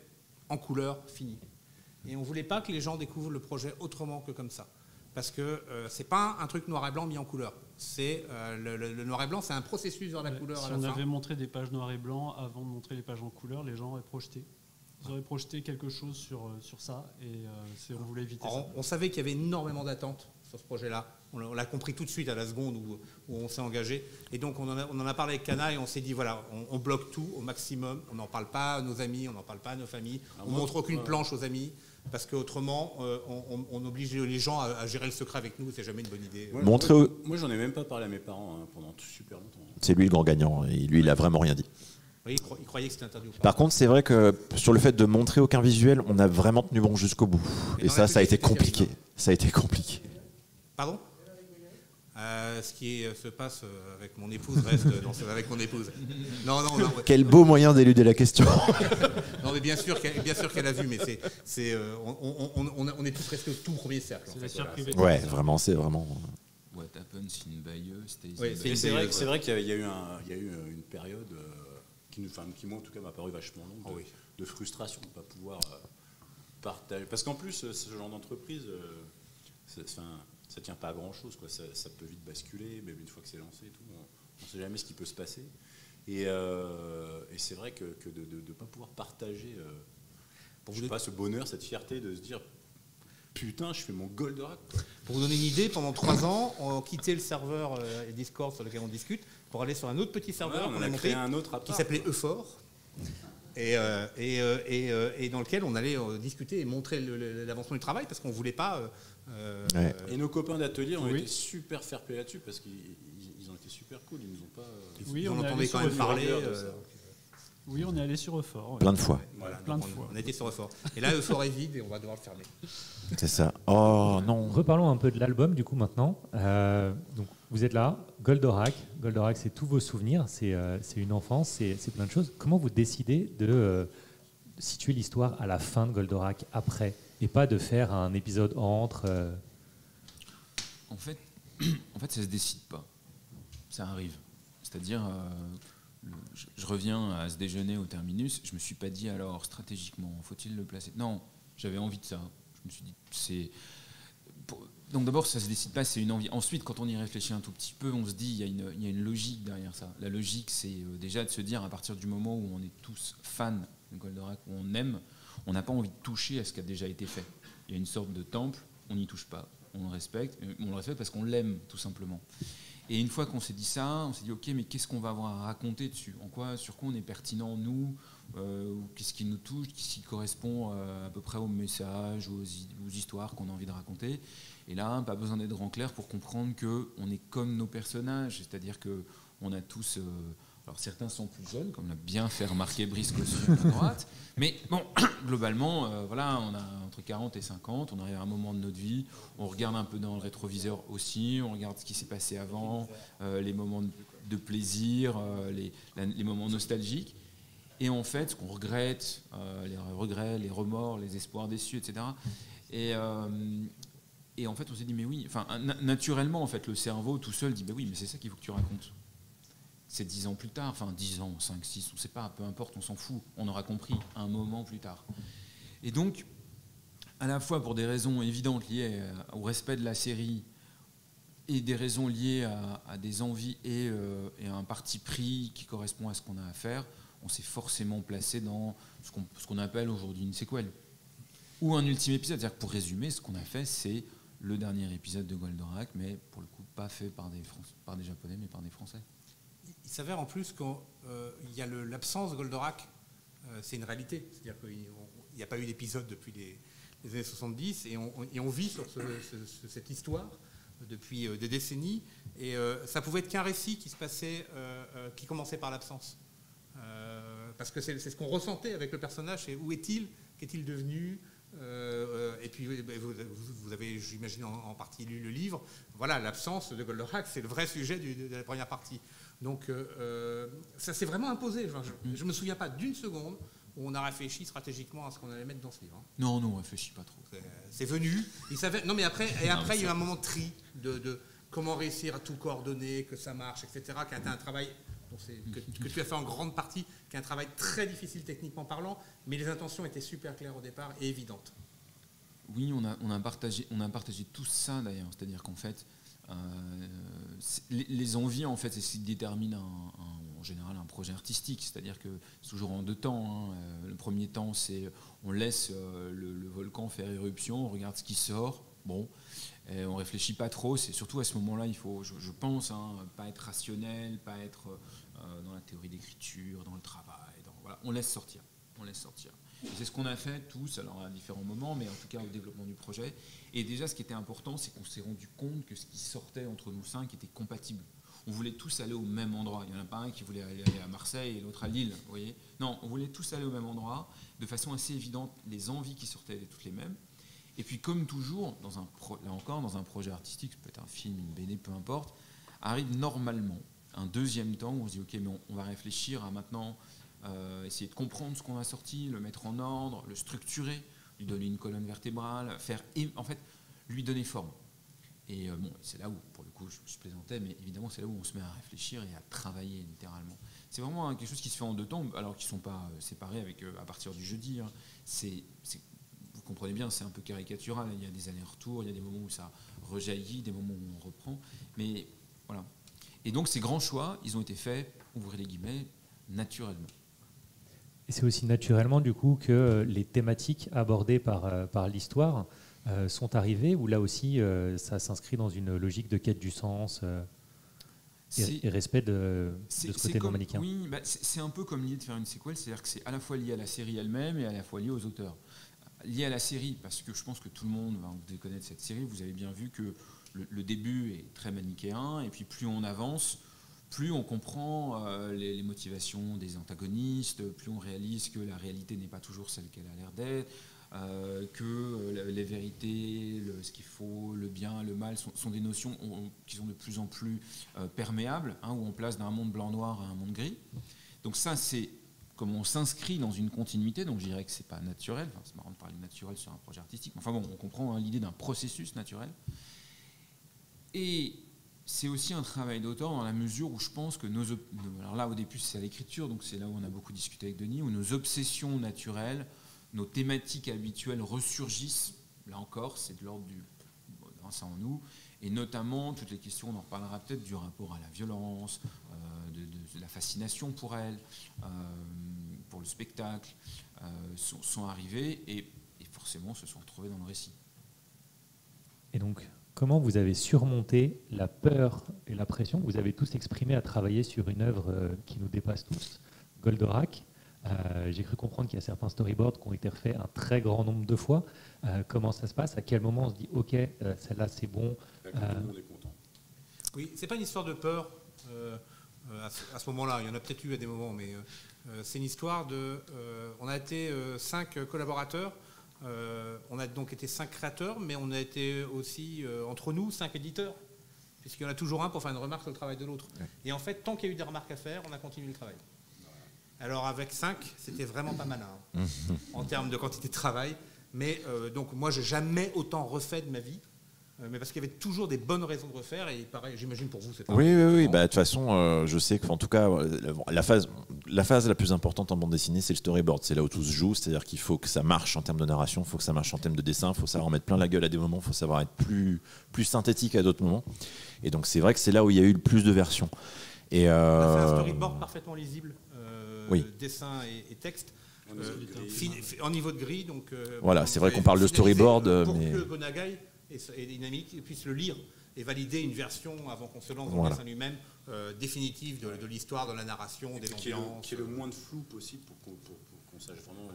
en couleur fini. Et on ne voulait pas que les gens découvrent le projet autrement que comme ça. Parce que c'est pas un truc noir et blanc mis en couleur. C'est le noir et blanc, c'est un processus vers la couleur Si à la on fin. avait montré des pages noir et blanc avant de montrer les pages en couleur, les gens auraient projeté. Ils auraient projeté quelque chose sur ça et on voulait éviter ça. On savait qu'il y avait énormément d'attentes sur ce projet-là. On l'a compris tout de suite à la seconde où on s'est engagé. Et donc on en a parlé avec Cana et on s'est dit voilà, on bloque tout au maximum. On n'en parle pas à nos amis, on n'en parle pas à nos familles. On ne montre aucune planche aux amis. Parce qu'autrement, on oblige les gens à gérer le secret avec nous. C'est jamais une bonne idée. Moi, j'en ai même pas parlé à mes parents pendant super longtemps. C'est lui le grand gagnant. Et lui, il a vraiment rien dit. Oui, il croyait que c'était interdit. Par contre, c'est vrai que sur le fait de montrer aucun visuel, on a vraiment tenu bon jusqu'au bout. Et ça a été compliqué. Ça a été compliqué. Pardon ? Ce qui se passe avec mon épouse reste avec mon épouse. Non. Quel beau moyen d'éluder la question. Non, mais bien sûr qu'elle a vu, mais on est tous presque tout premier cercle. C'est la sphère privée. Ouais, vraiment, c'est vraiment. What happens in Bayeux stays Ouais, in c'est Bayeux. C'est vrai qu'il y a eu une période qui moi en tout cas m'a paru vachement longue de frustration de ne pas pouvoir partager. Parce qu'en plus, ce genre d'entreprise, ça tient pas à grand chose, quoi. Ça peut vite basculer, même une fois que c'est lancé et tout, on ne sait jamais ce qui peut se passer. Et c'est vrai que de ne pas pouvoir partager ce bonheur, cette fierté de se dire putain, je fais mon Goldorak. Pour vous donner une idée, pendant 3 ans, on quittait le serveur Discord sur lequel on discute pour aller sur un autre petit serveur on a créé un autre à qui part, s'appelait Euphor. Et dans lequel on allait discuter et montrer l'avancement du travail parce qu'on ne voulait pas. Et nos copains d'atelier ont été super fair-play là-dessus parce qu'ils ont été super cool. Ils nous ont pas. Oui, on on est entendait allé quand sur même parler. Oui, on est allé sur Euphor. Plein de fois. Voilà, Plein de fois. on était sur Euphor. Et là, Euphor est vide et on va devoir le fermer. C'est ça. Oh non. Reparlons un peu de l'album du coup maintenant. Donc vous êtes là, Goldorak. Goldorak, c'est tous vos souvenirs, c'est une enfance, c'est plein de choses. Comment vous décidez de situer l'histoire à la fin de Goldorak après et pas de faire un épisode entre En fait, ça se décide pas. Ça arrive. C'est-à-dire, je reviens à ce déjeuner au terminus. Je me suis pas dit alors stratégiquement, faut-il le placer ? Non, j'avais envie de ça. Je me suis dit, donc d'abord, ça se décide pas, c'est une envie. Ensuite, quand on y réfléchit un tout petit peu, on se dit, il y a une logique derrière ça. La logique, c'est déjà de se dire, à partir du moment où on est tous fans de Goldorak, où on aime, on n'a pas envie de toucher à ce qui a déjà été fait. Il y a une sorte de temple, on n'y touche pas. On le respecte parce qu'on l'aime, tout simplement. Et une fois qu'on s'est dit ça, on s'est dit, ok, mais qu'est-ce qu'on va avoir à raconter dessus ? Sur quoi on est pertinent, nous ? Qu'est-ce qui nous touche, qu'est-ce qui correspond à peu près aux messages, aux histoires qu'on a envie de raconter. Et là, pas besoin d'être en clair pour comprendre qu'on est comme nos personnages, c'est-à-dire qu'on a tous... alors certains sont plus jeunes, comme l'a bien fait remarquer Brice Cossu à droite, mais bon, globalement, voilà, on a entre 40 et 50, on arrive à un moment de notre vie, on regarde un peu dans le rétroviseur aussi, on regarde ce qui s'est passé avant, les moments de plaisir, les moments nostalgiques. Et en fait, ce qu'on regrette, les regrets, les remords, les espoirs déçus, etc. Et en fait, on s'est dit, mais oui, naturellement, en fait, le cerveau tout seul dit, bah oui, mais c'est ça qu'il faut que tu racontes. c'est 10 ans plus tard, enfin 10 ans, 5, 6, on ne sait pas, peu importe, on s'en fout, on aura compris un moment plus tard. Et donc, à la fois pour des raisons évidentes liées au respect de la série et des raisons liées à des envies et à un parti pris qui correspond à ce qu'on a à faire, on s'est forcément placé dans ce qu'on appelle aujourd'hui une séquelle ou un ultime épisode. C'est-à-dire que pour résumer, ce qu'on a fait, c'est le dernier épisode de Goldorak, mais pour le coup pas fait par des Japonais, mais par des Français. Il s'avère en plus qu'il y a l'absence de Goldorak, c'est une réalité. C'est-à-dire qu'il n'y a pas eu d'épisode depuis les années 70 et on vit sur cette histoire depuis des décennies. Et ça pouvait être qu'un récit qui se passait, qui commençait par l'absence. Parce que c'est ce qu'on ressentait avec le personnage, c'est où est-il, qu'est-il devenu. Et puis vous avez, j'imagine, en partie lu le livre. Voilà, l'absence de Goldorak, c'est le vrai sujet de la première partie. Donc ça s'est vraiment imposé. Je ne me souviens pas d'une seconde où on a réfléchi stratégiquement à ce qu'on allait mettre dans ce livre. Non, on ne réfléchit pas trop. C'est venu. Non, mais après, il y a eu un moment de tri de comment réussir à tout coordonner, que ça marche, etc. Qui a été un travail que tu as fait en grande partie, qui est un travail très difficile techniquement parlant, mais les intentions étaient super claires au départ et évidentes. Oui, on a partagé tout ça d'ailleurs. C'est-à-dire qu'en fait, les envies, en fait, c'est ce qui détermine en général un projet artistique. C'est-à-dire que c'est toujours en deux temps. Le premier temps, c'est on laisse le volcan faire éruption, on regarde ce qui sort. Bon, et on réfléchit pas trop. C'est surtout à ce moment-là, il faut, je pense, pas être rationnel, pas être dans la théorie d'écriture, dans le travail. Voilà, on laisse sortir. Et c'est ce qu'on a fait tous, alors à différents moments, mais en tout cas au développement du projet. Et déjà, ce qui était important, c'est qu'on s'est rendu compte que ce qui sortait entre nous 5 était compatible. On voulait tous aller au même endroit. Il n'y en a pas un qui voulait aller à Marseille et l'autre à Lille, vous voyez. Non, on voulait tous aller au même endroit, de façon assez évidente. Les envies qui sortaient étaient toutes les mêmes. Et puis, comme toujours, là encore, dans un projet artistique, ça peut être un film, une BD, peu importe, arrive normalement un deuxième temps où on se dit, ok, mais on va réfléchir à maintenant essayer de comprendre ce qu'on a sorti, le mettre en ordre, le structurer, lui donner une colonne vertébrale, en fait, lui donner forme. Et c'est là où, pour le coup, je plaisantais, mais évidemment, c'est là où on se met à réfléchir et à travailler littéralement. C'est vraiment quelque chose qui se fait en deux temps, alors qu'ils ne sont pas séparés à partir du jeudi. Hein. Vous comprenez bien, c'est un peu caricatural. Il y a des allers-retours, il y a des moments où ça rejaillit, des moments où on reprend. Mais voilà. Et donc, ces grands choix, ils ont été faits, ouvrez les guillemets, naturellement. Et c'est aussi naturellement, du coup, que les thématiques abordées par l'histoire sont arrivées, ou là aussi, ça s'inscrit dans une logique de quête du sens et respect de ce côté non manichéen. Oui, c'est un peu comme l'idée de faire une séquelle, c'est-à-dire que c'est à la fois lié à la série elle-même et à la fois lié aux auteurs. Lié à la série, parce que je pense que tout le monde va connaître cette série, vous avez bien vu que le début est très manichéen, et puis plus on avance, plus on comprend les motivations des antagonistes, plus on réalise que la réalité n'est pas toujours celle qu'elle a l'air d'être, que les vérités, ce qu'il faut, le bien, le mal sont des notions qui sont de plus en plus perméables, où on place d'un monde blanc-noir à un monde gris. Donc ça, c'est comme on s'inscrit dans une continuité, donc je dirais que c'est pas naturel, c'est marrant de parler de naturel sur un projet artistique, enfin bon, on comprend l'idée d'un processus naturel. Et c'est aussi un travail d'auteur dans la mesure où je pense que alors là au début c'est à l'écriture, donc c'est là où on a beaucoup discuté avec Denis, où nos obsessions naturelles, nos thématiques habituelles ressurgissent, là encore c'est de l'ordre ça en nous, et notamment toutes les questions, on en reparlera peut-être, du rapport à la violence, de la fascination pour elle, pour le spectacle, sont arrivées et forcément se sont retrouvées dans le récit. Et donc, comment vous avez surmonté la peur et la pression que vous avez tous exprimée à travailler sur une œuvre qui nous dépasse tous, Goldorak? J'ai cru comprendre qu'il y a certains storyboards qui ont été refaits un très grand nombre de fois. Comment ça se passe? À quel moment on se dit ok, celle-là c'est bon? Tout le monde est content. Oui, c'est pas une histoire de peur à ce moment-là. Il y en a peut-être eu à des moments, mais c'est une histoire de. On a été 5 collaborateurs. On a donc été 5 créateurs, mais on a été aussi entre nous 5 éditeurs, puisqu'il y en a toujours un pour faire une remarque sur le travail de l'autre. Ouais. Et en fait, tant qu'il y a eu des remarques à faire, on a continué le travail. Alors avec 5, c'était vraiment pas malin en termes de quantité de travail. Mais donc moi, j'ai jamais autant refait de ma vie. mais parce qu'il y avait toujours des bonnes raisons de refaire, et pareil, j'imagine pour vous, c'est pas Oui. Bah, de toute façon, je sais qu'en tout cas, la phase la plus importante en bande dessinée, c'est le storyboard. C'est là où tout se joue, c'est-à-dire qu'il faut que ça marche en termes de narration, il faut que ça marche en termes de dessin, il faut savoir en mettre plein la gueule à des moments, il faut savoir être plus synthétique à d'autres moments. Et donc, c'est vrai que c'est là où il y a eu le plus de versions. Et On a fait un storyboard parfaitement lisible, oui. dessin et texte. En niveau de grille, donc voilà, c'est vrai qu'on parle de storyboard, pour mais que Gonagai et Dynamique puissent le lire et valider une version avant qu'on se lance dans voilà. le dessin lui-même, définitive de l'histoire, de la narration, des ambiances. Qui est le moins de flou possible pour qu'on sache vraiment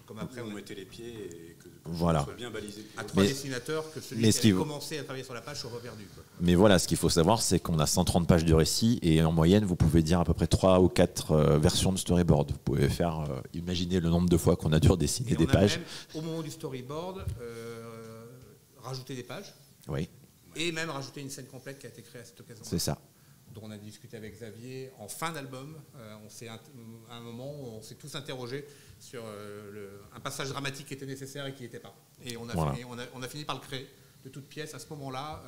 comme après où on mettait les pieds et que voilà. soit bien balisé. À 3 dessinateurs, que celui qui a commencé à travailler sur la page soit reperdu. Quoi. Mais voilà, ce qu'il faut savoir, c'est qu'on a 130 pages de récit et en moyenne, vous pouvez dire à peu près 3 ou 4 versions de storyboard. Vous pouvez faire, imaginer le nombre de fois qu'on a dû redessiner des pages. Même, au moment du storyboard, rajouter des pages. Oui. Et même rajouter une scène complète qui a été créée à cette occasion. C'est ça. Dont on a discuté avec Xavier en fin d'album. À un moment où on s'est tous interrogés sur un passage dramatique qui était nécessaire et qui n'était pas. Et on a fini par le créer de toutes pièces à ce moment-là.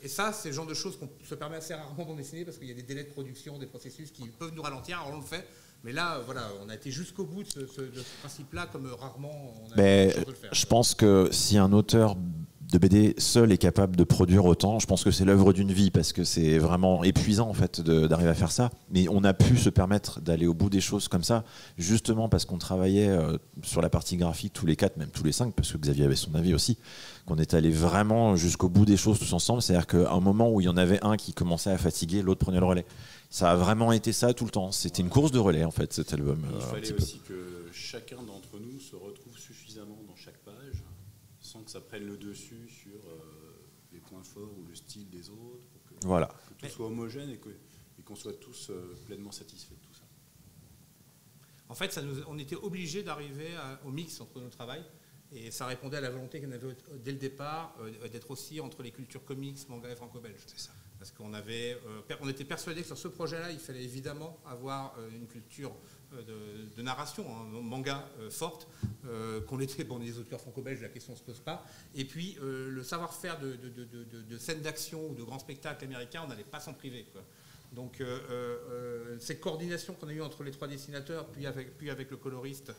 Et ça, c'est le genre de choses qu'on se permet assez rarement d'en dessiner parce qu'il y a des délais de production, des processus qui peuvent nous ralentir. Alors on le fait. Mais là, voilà, on a été jusqu'au bout de ce principe-là, comme rarement on a eu la chance de le faire. Je pense que si un auteur de BD seul est capable de produire autant, je pense que c'est l'œuvre d'une vie, parce que c'est vraiment épuisant en fait d'arriver à faire ça. Mais on a pu se permettre d'aller au bout des choses comme ça, justement parce qu'on travaillait sur la partie graphique tous les 4, même tous les 5, parce que Xavier avait son avis aussi, qu'on est allé vraiment jusqu'au bout des choses tous ensemble. C'est-à-dire qu'à un moment où il y en avait un qui commençait à fatiguer, l'autre prenait le relais. Ça a vraiment été ça tout le temps. C'était une course de relais en fait, cet album. Il fallait aussi que chacun d'entre nous se retrouve suffisamment dans chaque page, sans que ça prenne le dessus sur les points forts ou le style des autres, pour que tout soit homogène et qu'on soit tous pleinement satisfaits de tout ça. En fait, on était obligés d'arriver au mix entre nos travails, et ça répondait à la volonté qu'on avait dès le départ d'être aussi entre les cultures comics, manga et franco-belge. C'est ça. Parce qu'on était persuadés que sur ce projet-là, il fallait évidemment avoir une culture de narration, manga forte, qu'on était, les auteurs franco-belges, la question ne se pose pas. Et puis, le savoir-faire de scènes d'action ou de grands spectacles américains, on n'allait pas s'en priver, quoi. Donc, cette coordination qu'on a eue entre les 3 dessinateurs, puis avec le coloriste,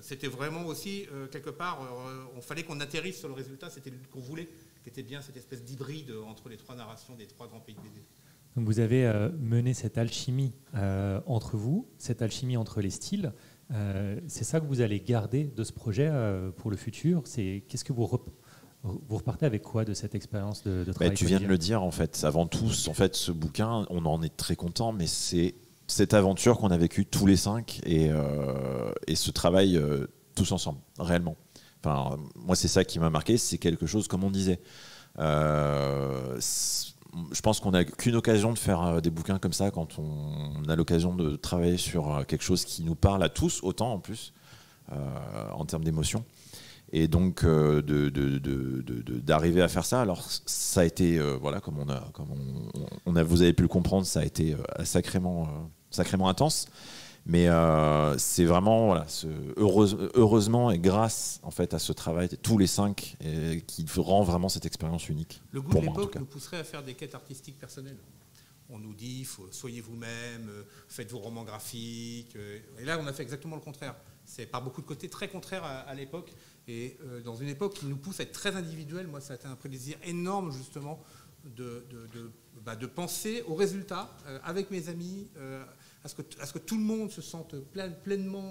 c'était vraiment aussi, quelque part, on fallait qu'on atterrisse sur le résultat, c'était qu'on voulait, qui était bien cette espèce d'hybride entre les 3 narrations des 3 grands pays de BD. Donc vous avez mené cette alchimie entre vous, cette alchimie entre les styles. C'est ça que vous allez garder de ce projet pour le futur. Qu'est-ce que vous repartez avec quoi de cette expérience de travail? Tu viens de le dire en fait. Avant tout, en fait, ce bouquin, on en est très content, mais c'est cette aventure qu'on a vécue tous les 5 et ce travail tous ensemble, réellement. Enfin, moi, c'est ça qui m'a marqué. C'est quelque chose, comme on disait. Je pense qu'on n'a qu'une occasion de faire des bouquins comme ça quand on a l'occasion de travailler sur quelque chose qui nous parle à tous, autant en plus, en termes d'émotion. Et donc, d'arriver à faire ça, alors ça a été, vous avez pu le comprendre, ça a été sacrément intense. Mais c'est vraiment, heureusement et grâce en fait, à ce travail, tous les 5, qui rend vraiment cette expérience unique. Le goût de l'époque nous pousserait à faire des quêtes artistiques personnelles. On nous dit, soyez vous-même, faites vos romans graphiques. Et là, on a fait exactement le contraire. C'est par beaucoup de côtés très contraire à l'époque. Et dans une époque qui nous pousse à être très individuel, moi, ça a été un plaisir énorme, justement, de penser aux résultats avec mes amis, à ce que tout le monde se sente pleinement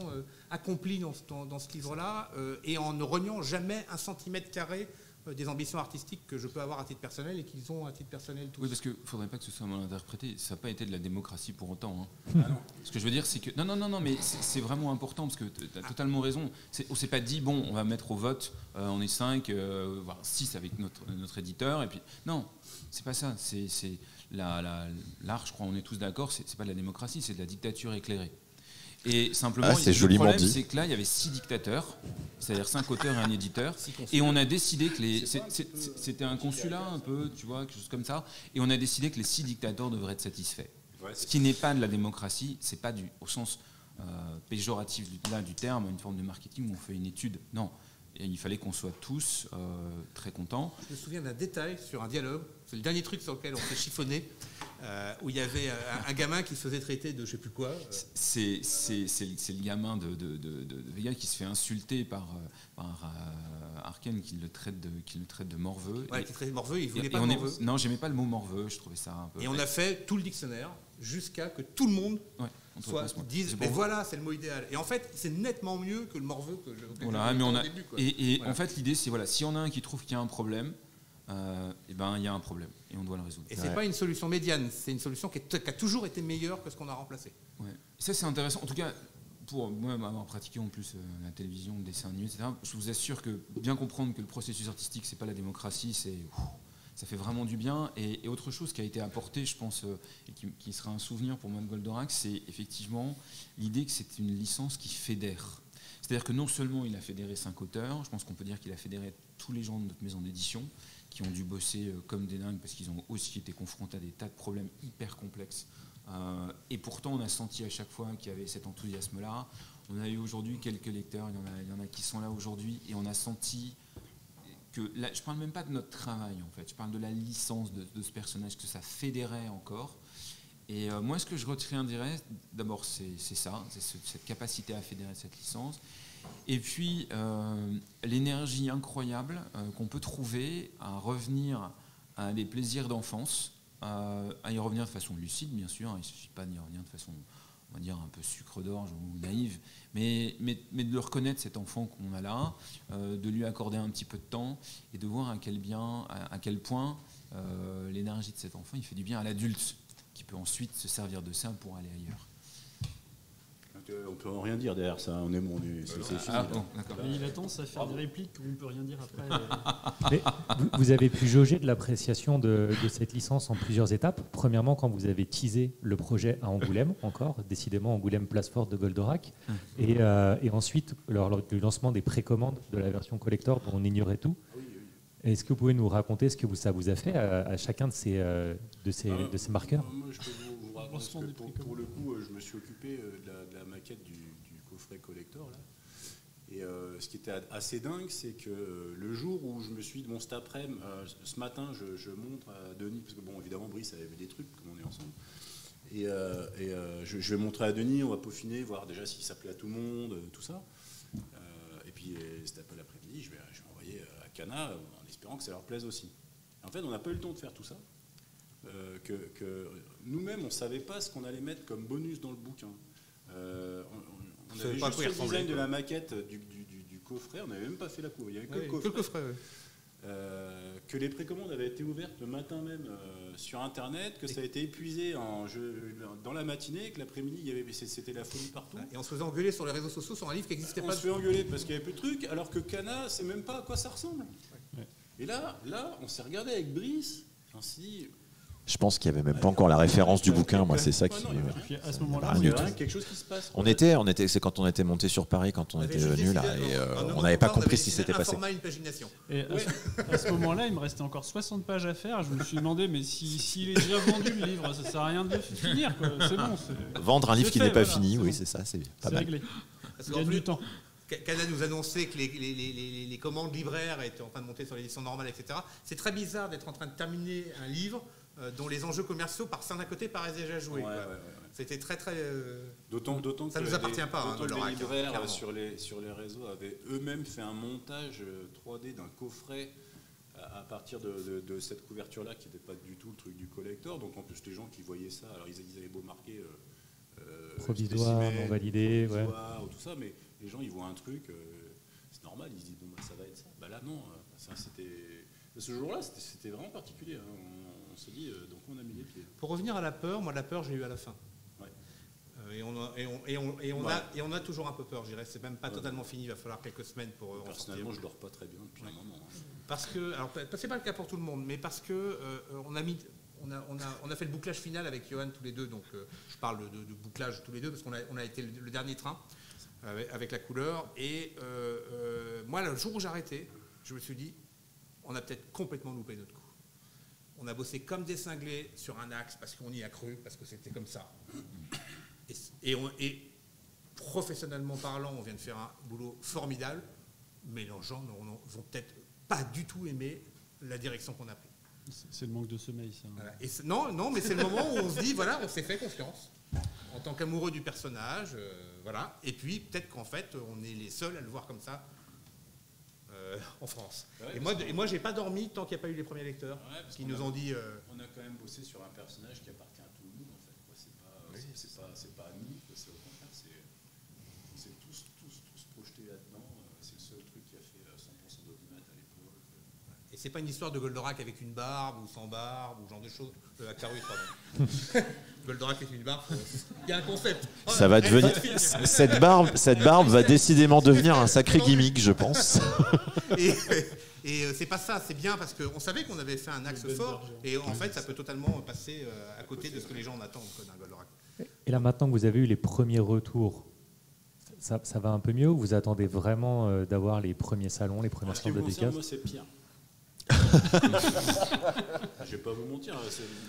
accompli dans ce livre-là, et en ne reniant jamais 1 centimètre carré des ambitions artistiques que je peux avoir à titre personnel et qu'ils ont à titre personnel tous. Oui, parce qu'il ne faudrait pas que ce soit mal interprété. Ça n'a pas été de la démocratie pour autant. Hein. Ce que je veux dire, c'est que... Non, mais c'est vraiment important, parce que tu as totalement raison. On ne s'est pas dit, bon, on va mettre au vote, on est 5, voire 6 avec notre éditeur, et puis... Non, c'est pas ça. L'art, je crois, on est tous d'accord, c'est pas de la démocratie, c'est de la dictature éclairée. Et simplement, le problème, c'est que là, il y avait 6 dictateurs, c'est-à-dire 5 auteurs et un éditeur, et on a décidé que c'était un consulat un peu, tu vois, quelque chose comme ça, et on a décidé que les 6 dictateurs devraient être satisfaits. Ouais, ce qui n'est pas de la démocratie, c'est pas au sens péjoratif du terme, une forme de marketing où on fait une étude. Non, il fallait qu'on soit tous très contents. Je me souviens d'un détail sur un dialogue, c'est le dernier truc sur lequel on s'est chiffonné, où il y avait un gamin qui se faisait traiter de je sais plus quoi. C'est le gamin de Vega qui se fait insulter par Arcane qui le traite de morveux. Ouais, qui traitait de morveux, il voulait pas de morveux. Non, j'aimais pas le mot morveux, je trouvais ça un peu... Et on a fait tout le dictionnaire jusqu'à que tout le monde dise mais voilà, c'est le mot idéal. Et en fait, c'est nettement mieux que le morveux que voilà, mais on a, début. Quoi. Et voilà. en fait, l'idée, c'est voilà, si on a un qui trouve qu'il y a un problème, et ben il y a un problème et on doit le résoudre. Et c'est pas une solution médiane, c'est une solution qui a toujours été meilleure que ce qu'on a remplacé. Ouais. Ça, c'est intéressant. En tout cas, pour moi-même avoir pratiqué en plus la télévision, le dessin animé, etc., je vous assure que bien comprendre que le processus artistique, c'est pas la démocratie, ça fait vraiment du bien. Et autre chose qui a été apporté, je pense, et qui sera un souvenir pour moi de Goldorak, c'est effectivement l'idée que c'est une licence qui fédère. C'est-à-dire que non seulement il a fédéré 5 auteurs, je pense qu'on peut dire qu'il a fédéré tous les gens de notre maison d'édition qui ont dû bosser comme des dingues parce qu'ils ont aussi été confrontés à des tas de problèmes hyper complexes. Et pourtant, on a senti à chaque fois qu'il y avait cet enthousiasme-là. On a eu aujourd'hui quelques lecteurs, il y en a qui sont là aujourd'hui, et on a senti que, là, je ne parle même pas de notre travail en fait, je parle de la licence de ce personnage, que ça fédérait encore. Et moi, ce que je retiendrais, d'abord, c'est ça, c'est cette capacité à fédérer cette licence. Et puis, l'énergie incroyable qu'on peut trouver à revenir à des plaisirs d'enfance, à y revenir de façon lucide, bien sûr. Il ne suffit pas d'y revenir de façon, on va dire, un peu sucre d'orge ou naïve, mais de le reconnaître, cet enfant qu'on a là, de lui accorder un petit peu de temps et de voir à quel point l'énergie de cet enfant, il fait du bien à l'adulte, qui peut ensuite se servir de ça pour aller ailleurs. On peut rien dire derrière ça, on est c'est fini. Bon, d'accord. Et il a tendance à faire des répliques où on ne peut rien dire après. Mais vous avez pu jauger de l'appréciation de cette licence en plusieurs étapes. Premièrement, quand vous avez teasé le projet à Angoulême, encore, décidément Angoulême, place forte de Goldorak. Et ensuite, lors du lancement des précommandes de la version collector, dont on ignorait tout. Est-ce que vous pouvez nous raconter ce que ça vous a fait à chacun de ces marqueurs? Moi, je peux vous raconter que pour le coup, je me suis occupé de la maquette du coffret collector. Là. Et ce qui était assez dingue, c'est que le jour où je me suis dit, bon, cet après-midi, ce matin, je montre à Denis, parce que bon, évidemment, Brice avait vu des trucs, comme on est ensemble. Et je vais montrer à Denis, on va peaufiner, voir déjà si ça plaît à tout le monde, tout ça. Et puis, cet après-midi, je vais envoyer à Cana en espérant que ça leur plaise aussi. Et en fait, on n'a pas eu le temps de faire tout ça. Que nous-mêmes, on ne savait pas ce qu'on allait mettre comme bonus dans le bouquin. On avait juste le design de la maquette du coffret, on n'avait même pas fait la couve. Il y avait que le coffret. Que les précommandes avaient été ouvertes le matin même sur Internet, que ça a été épuisé dans la matinée, que l'après-midi, c'était la folie partout. Et on se faisait engueuler sur les réseaux sociaux sur un livre qui n'existait pas. On se fait engueuler parce qu'il n'y avait plus de trucs, alors que Cana, c'est même pas à quoi ça ressemble. Ouais. Et là, on s'est regardé avec Brice, ainsi... Je pense qu'il n'y avait même pas encore la référence du bouquin, moi, c'est ça qui... Puis à ce moment-là, il y a quelque chose qui se passe. C'est quand on était monté sur Paris, quand on était venu là, et on n'avait pas compris ce qui s'était passé. Et à ce moment-là, il me restait encore 60 pages à faire. Je me suis demandé, mais s'il est déjà vendu le livre, ça sert à rien de le finir, quoi. C'est bon. Vendre un livre qui n'est pas fini, oui, c'est ça, c'est pas mal. Réglé. Il gagne du temps. Cana nous annonçait que les commandes libraires étaient en train de monter sur l'édition normale, etc. C'est très bizarre d'être en train de terminer un livre dont les enjeux commerciaux par d'un côté paraissent déjà joués. Ouais. C'était très d'autant que ça ne nous appartient pas. Les libraires sur les réseaux avaient eux-mêmes fait un montage 3D d'un coffret à partir de cette couverture-là qui n'était pas du tout le truc du collector. Donc en plus les gens qui voyaient ça, alors ils avaient beau marquer provisoire, non validé, ou tout ça, mais les gens ils voient un truc, c'est normal, ils se disent bon bah ça va être ça. Bah là non, ça c'était. Ce jour-là c'était vraiment particulier. Hein. On se dit donc on a mis les pieds. Pour revenir à la peur, moi la peur j'ai eu à la fin. Ouais. Et on a toujours un peu peur, je dirais. C'est même pas totalement fini. Il va falloir quelques semaines pour. Personnellement, je dors pas très bien depuis un moment. Hein. Parce que, alors c'est pas le cas pour tout le monde, mais parce que on a fait le bouclage final avec Johan tous les deux. Donc je parle de bouclage tous les deux parce qu'on a été le dernier train avec la couleur. Et moi, le jour où j'ai arrêté, je me suis dit, on a peut-être complètement loupé notre coup. On a bossé comme des cinglés sur un axe parce qu'on y a cru, parce que c'était comme ça. Et professionnellement parlant, on vient de faire un boulot formidable. mais les gens vont peut-être pas du tout aimer la direction qu'on a prise. C'est le manque de sommeil, ça. Voilà. Et non, mais c'est le moment où on se dit, voilà, on s'est fait confiance en tant qu'amoureux du personnage, voilà. Et puis peut-être qu'en fait, on est les seuls à le voir comme ça en France. Ouais, et moi, j'ai pas dormi tant qu'il n'y a pas eu les premiers lecteurs qui nous ont dit. On a quand même bossé sur un personnage qui appartient à tout le monde, en fait. Quoi. C'est pas à nous, quoi. C'est au contraire, c'est tous projetés là-dedans. C'est le seul truc qui a fait 100% d'audimat à l'époque. Et c'est pas une histoire de Goldorak avec une barbe ou sans barbe ou ce genre de choses. Actarus, pardon. Goldorak avec une barbe, il y a un concept. Ça va devenir cette barbe va décidément devenir un sacré gimmick, je pense. Et c'est pas ça, c'est bien parce qu'on savait qu'on avait fait un axe fort et en fait ça peut totalement passer à côté de ce que les gens en attendent d'un Goldorak. Et là maintenant que vous avez eu les premiers retours, ça va un peu mieux ou vous attendez vraiment d'avoir les premiers salons, les premières sortes de dédicaces? Moi c'est pire. Je vais pas vous mentir,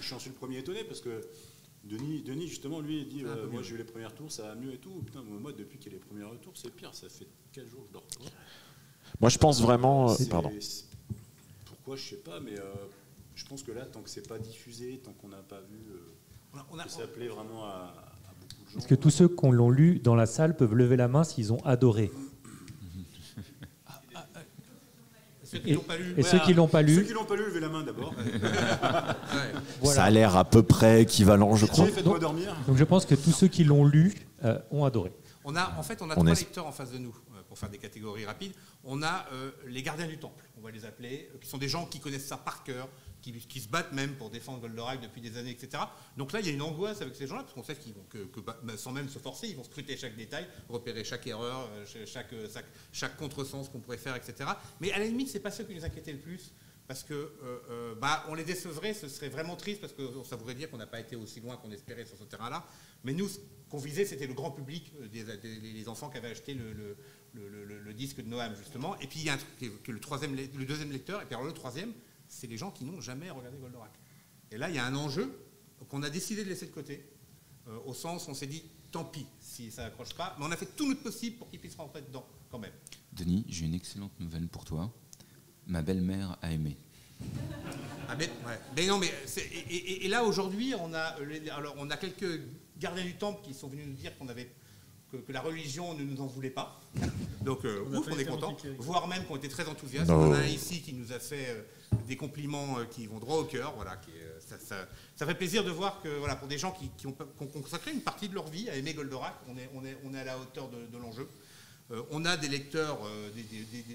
j'en suis le premier étonné parce que Denis justement lui il dit moi j'ai eu les premiers retours, ça va mieux et tout. Putain, moi depuis qu'il y a les premiers retours c'est pire, ça fait 4 jours que je dors pas. Moi, je pense vraiment. Pardon. Pourquoi, je sais pas, mais je pense que là, tant que c'est pas diffusé, tant qu'on n'a pas vu que ça plaît vraiment à beaucoup de gens. Est-ce que tous ceux qui l'ont lu dans la salle peuvent lever la main s'ils ont adoré? Ceux qui l'ont pas lu. Et ceux qui l'ont pas lu? Ceux qui l'ont pas lu, levez la main d'abord. Voilà. Ça a l'air à peu près équivalent, je crois. Faites-moi dormir. Donc je pense que tous ceux qui l'ont lu ont adoré. On a trois lecteurs en face de nous, pour faire des catégories rapides. On a les gardiens du temple, on va les appeler, qui sont des gens qui connaissent ça par cœur, qui se battent même pour défendre Goldorak depuis des années, etc. Donc là, il y a une angoisse avec ces gens-là, parce qu'on sait qu'ils vont, sans même se forcer, ils vont scruter chaque détail, repérer chaque erreur, chaque contresens qu'on pourrait faire, etc. Mais à la limite, c'est pas ceux qui nous inquiétaient le plus, parce que on les décevrait, ce serait vraiment triste, parce que ça voudrait dire qu'on n'a pas été aussi loin qu'on espérait sur ce terrain-là. Mais nous, ce qu'on visait, c'était le grand public, les enfants qui avaient acheté le disque de Noam, justement. Et puis, il y a un truc que le deuxième lecteur, et puis alors le troisième, c'est les gens qui n'ont jamais regardé Goldorak. Et là, il y a un enjeu qu'on a décidé de laisser de côté, au sens où on s'est dit, tant pis si ça n'accroche pas, mais on a fait tout notre possible pour qu'ils puissent rentrer dedans, quand même. Denis, j'ai une excellente nouvelle pour toi. Ma belle-mère a aimé. Ah mais non, mais et là, aujourd'hui, on a quelques gardiens du temple qui sont venus nous dire que la religion ne nous en voulait pas. Donc, on est content. Voire même qu'on était très enthousiastes. On a un ici qui nous a fait des compliments qui vont droit au cœur. Voilà, ça fait plaisir de voir que voilà, pour des gens qui ont consacré une partie de leur vie à aimer Goldorak, on est à la hauteur de l'enjeu. On a des lecteurs, des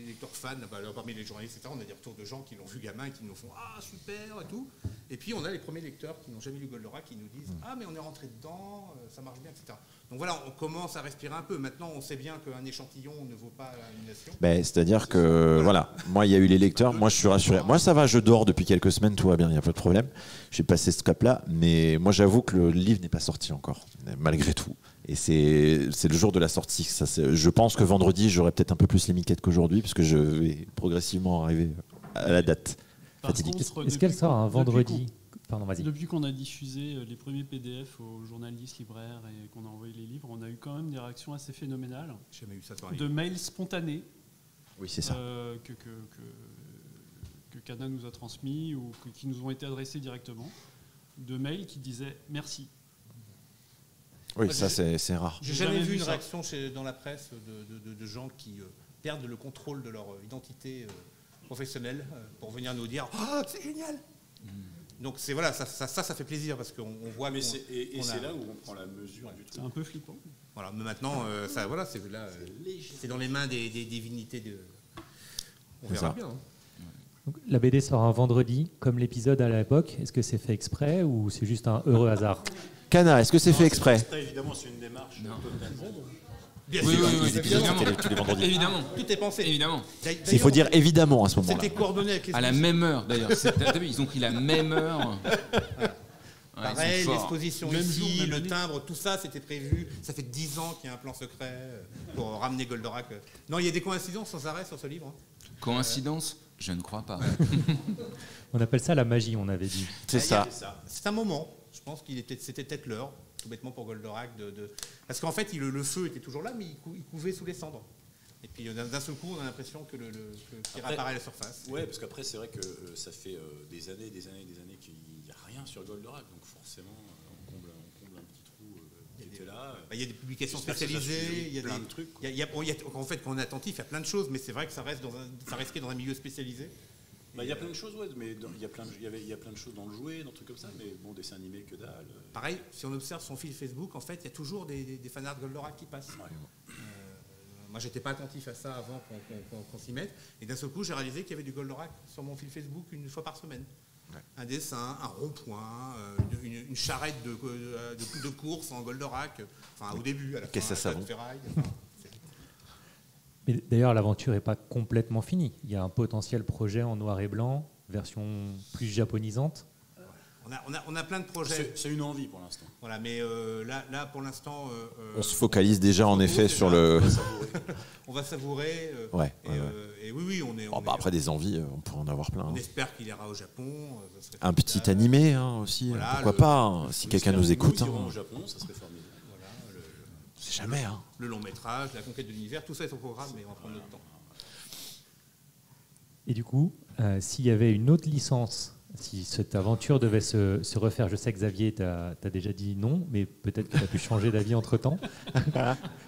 lecteurs fans, parmi les journalistes, etc. On a des retours de gens qui l'ont vu gamin et qui nous font « Ah, super !» et tout. Et puis, on a les premiers lecteurs qui n'ont jamais lu Goldorak qui nous disent « Ah, mais on est rentré dedans, ça marche bien, etc. » Donc voilà, on commence à respirer un peu. Maintenant, on sait bien qu'un échantillon ne vaut pas une nation. C'est-à-dire que, voilà, moi, il y a eu les lecteurs, moi, je suis rassuré. Moi, ça va, je dors depuis quelques semaines, tout va bien, il n'y a pas de problème. J'ai passé ce cap-là, mais moi, j'avoue que le livre n'est pas sorti encore, malgré tout. Et c'est le jour de la sortie. Je pense que vendredi, j'aurai peut-être un peu plus les miquettes qu'aujourd'hui, parce que je vais progressivement arriver à la date fatidique. Est-ce qu'elle sort un vendredi? Pardon, vas-y. Depuis qu'on a diffusé les premiers PDF aux journalistes, libraires et qu'on a envoyé les livres, on a eu quand même des réactions assez phénoménales. J'ai jamais eu ça pareil. De mails spontanés. Oui, c'est ça. Que Cana nous a transmis ou qui nous ont été adressés directement. De mails qui disaient merci. Oui, ça c'est rare. J'ai jamais vu une réaction dans la presse de gens qui perdent le contrôle de leur identité professionnelle pour venir nous dire « Ah, c'est génial !» Donc voilà, ça fait plaisir parce qu'on voit. Mais c'est là où on prend la mesure du truc. C'est un peu flippant. Voilà, mais maintenant, c'est dans les mains des divinités. On verra bien. Hein. Donc, la BD sort un vendredi, comme l'épisode à l'époque. Est-ce que c'est fait exprès ou c'est juste un heureux hasard? Cana, est-ce que c'est fait exprès? Évidemment, c'est une démarche totalement. Bien Oui, sûr, évidemment. Tous les vendredis. Évidemment. Tout est pensé. Évidemment. Il faut dire évidemment à ce moment-là. C'était coordonné avec les À la même heure, d'ailleurs. T'as vu, ils ont pris la même heure. Pareil, l'exposition Même ici, jour, même le année. timbre, tout ça, c'était prévu. Ça fait 10 ans qu'il y a un plan secret pour ramener Goldorak. Non, il y a des coïncidences sans arrêt sur ce livre. Coïncidence? Je ne crois pas. On appelle ça la magie, on avait dit. C'est ça. C'est un moment. Je pense qu'il c'était peut-être l'heure, tout bêtement pour Goldorak, parce qu'en fait, le feu était toujours là, mais il couvait sous les cendres. Et puis d'un seul coup, on a l'impression qu'il réapparaît à la surface. Ouais, parce qu'après, c'est vrai que ça fait des années qu'il n'y a rien sur Goldorak, donc forcément, on comble un petit trou qui était là. Il y a des publications spécialisées, il y a plein de trucs. En fait, quand on est attentif, il y a plein de choses, mais c'est vrai que ça restait dans un milieu spécialisé. Il y a plein de choses, ouais, mais il y a plein de choses dans le jouet, dans le truc comme ça, mais bon, dessin animé que dalle. Pareil, si on observe son fil Facebook, en fait, il y a toujours des fanarts Goldorak qui passent. Ouais. Moi, j'étais pas attentif à ça avant qu'on s'y mette, et d'un seul coup, j'ai réalisé qu'il y avait du Goldorak sur mon fil Facebook une fois par semaine. Ouais. Un dessin, un rond-point, une charrette de course en Goldorak, enfin au début, à la fin, qu'est-ce que ça ferraille. Mais d'ailleurs, l'aventure n'est pas complètement finie. Il y a un potentiel projet en noir et blanc, version plus japonisante. On a plein de projets. C'est une envie pour l'instant. Voilà, mais là, pour l'instant... on se focalise déjà en effet sur le... On va savourer. Et oui, on est... après, des envies, on pourrait en avoir plein. On espère qu'il ira au Japon. Un petit animé aussi, voilà, pourquoi pas, si quelqu'un nous écoute. Au Japon, ça serait formidable. C'est jamais. Le long métrage, la conquête de l'univers, tout ça est au programme, mais on va prendre notre temps. Et du coup, s'il y avait une autre licence, si cette aventure devait se refaire, je sais que Xavier, tu as déjà dit non, mais peut-être que tu as pu changer d'avis entre-temps.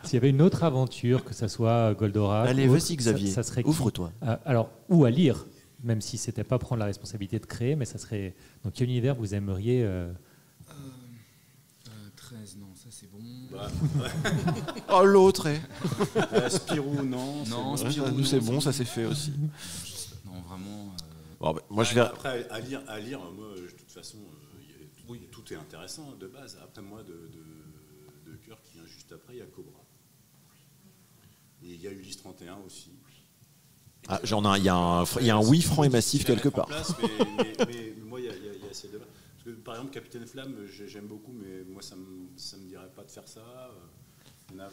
S'il y avait une autre aventure, que ce soit Goldorak... Allez, vas-y Xavier, ça serait ouvre-toi. Ou à lire, même si ce n'était pas prendre la responsabilité de créer, mais ça serait... Donc, quel univers vous aimeriez 13, non, ça c'est bon. Oh, l'autre Spirou, non. Non, Spirou, nous c'est bon, ça c'est fait aussi. Non, vraiment... moi, je vais... Après, à lire, moi, de toute façon, tout est intéressant de base. Après, moi, de cœur qui vient juste après, il y a Cobra. Et il y a Ulysse 31 aussi. Il y a un oui franc et massif quelque part. Mais moi, il y a ces deux-là. Parce que, par exemple, Capitaine Flamme, j'aime beaucoup, mais moi, ça me dirait pas de faire ça. On a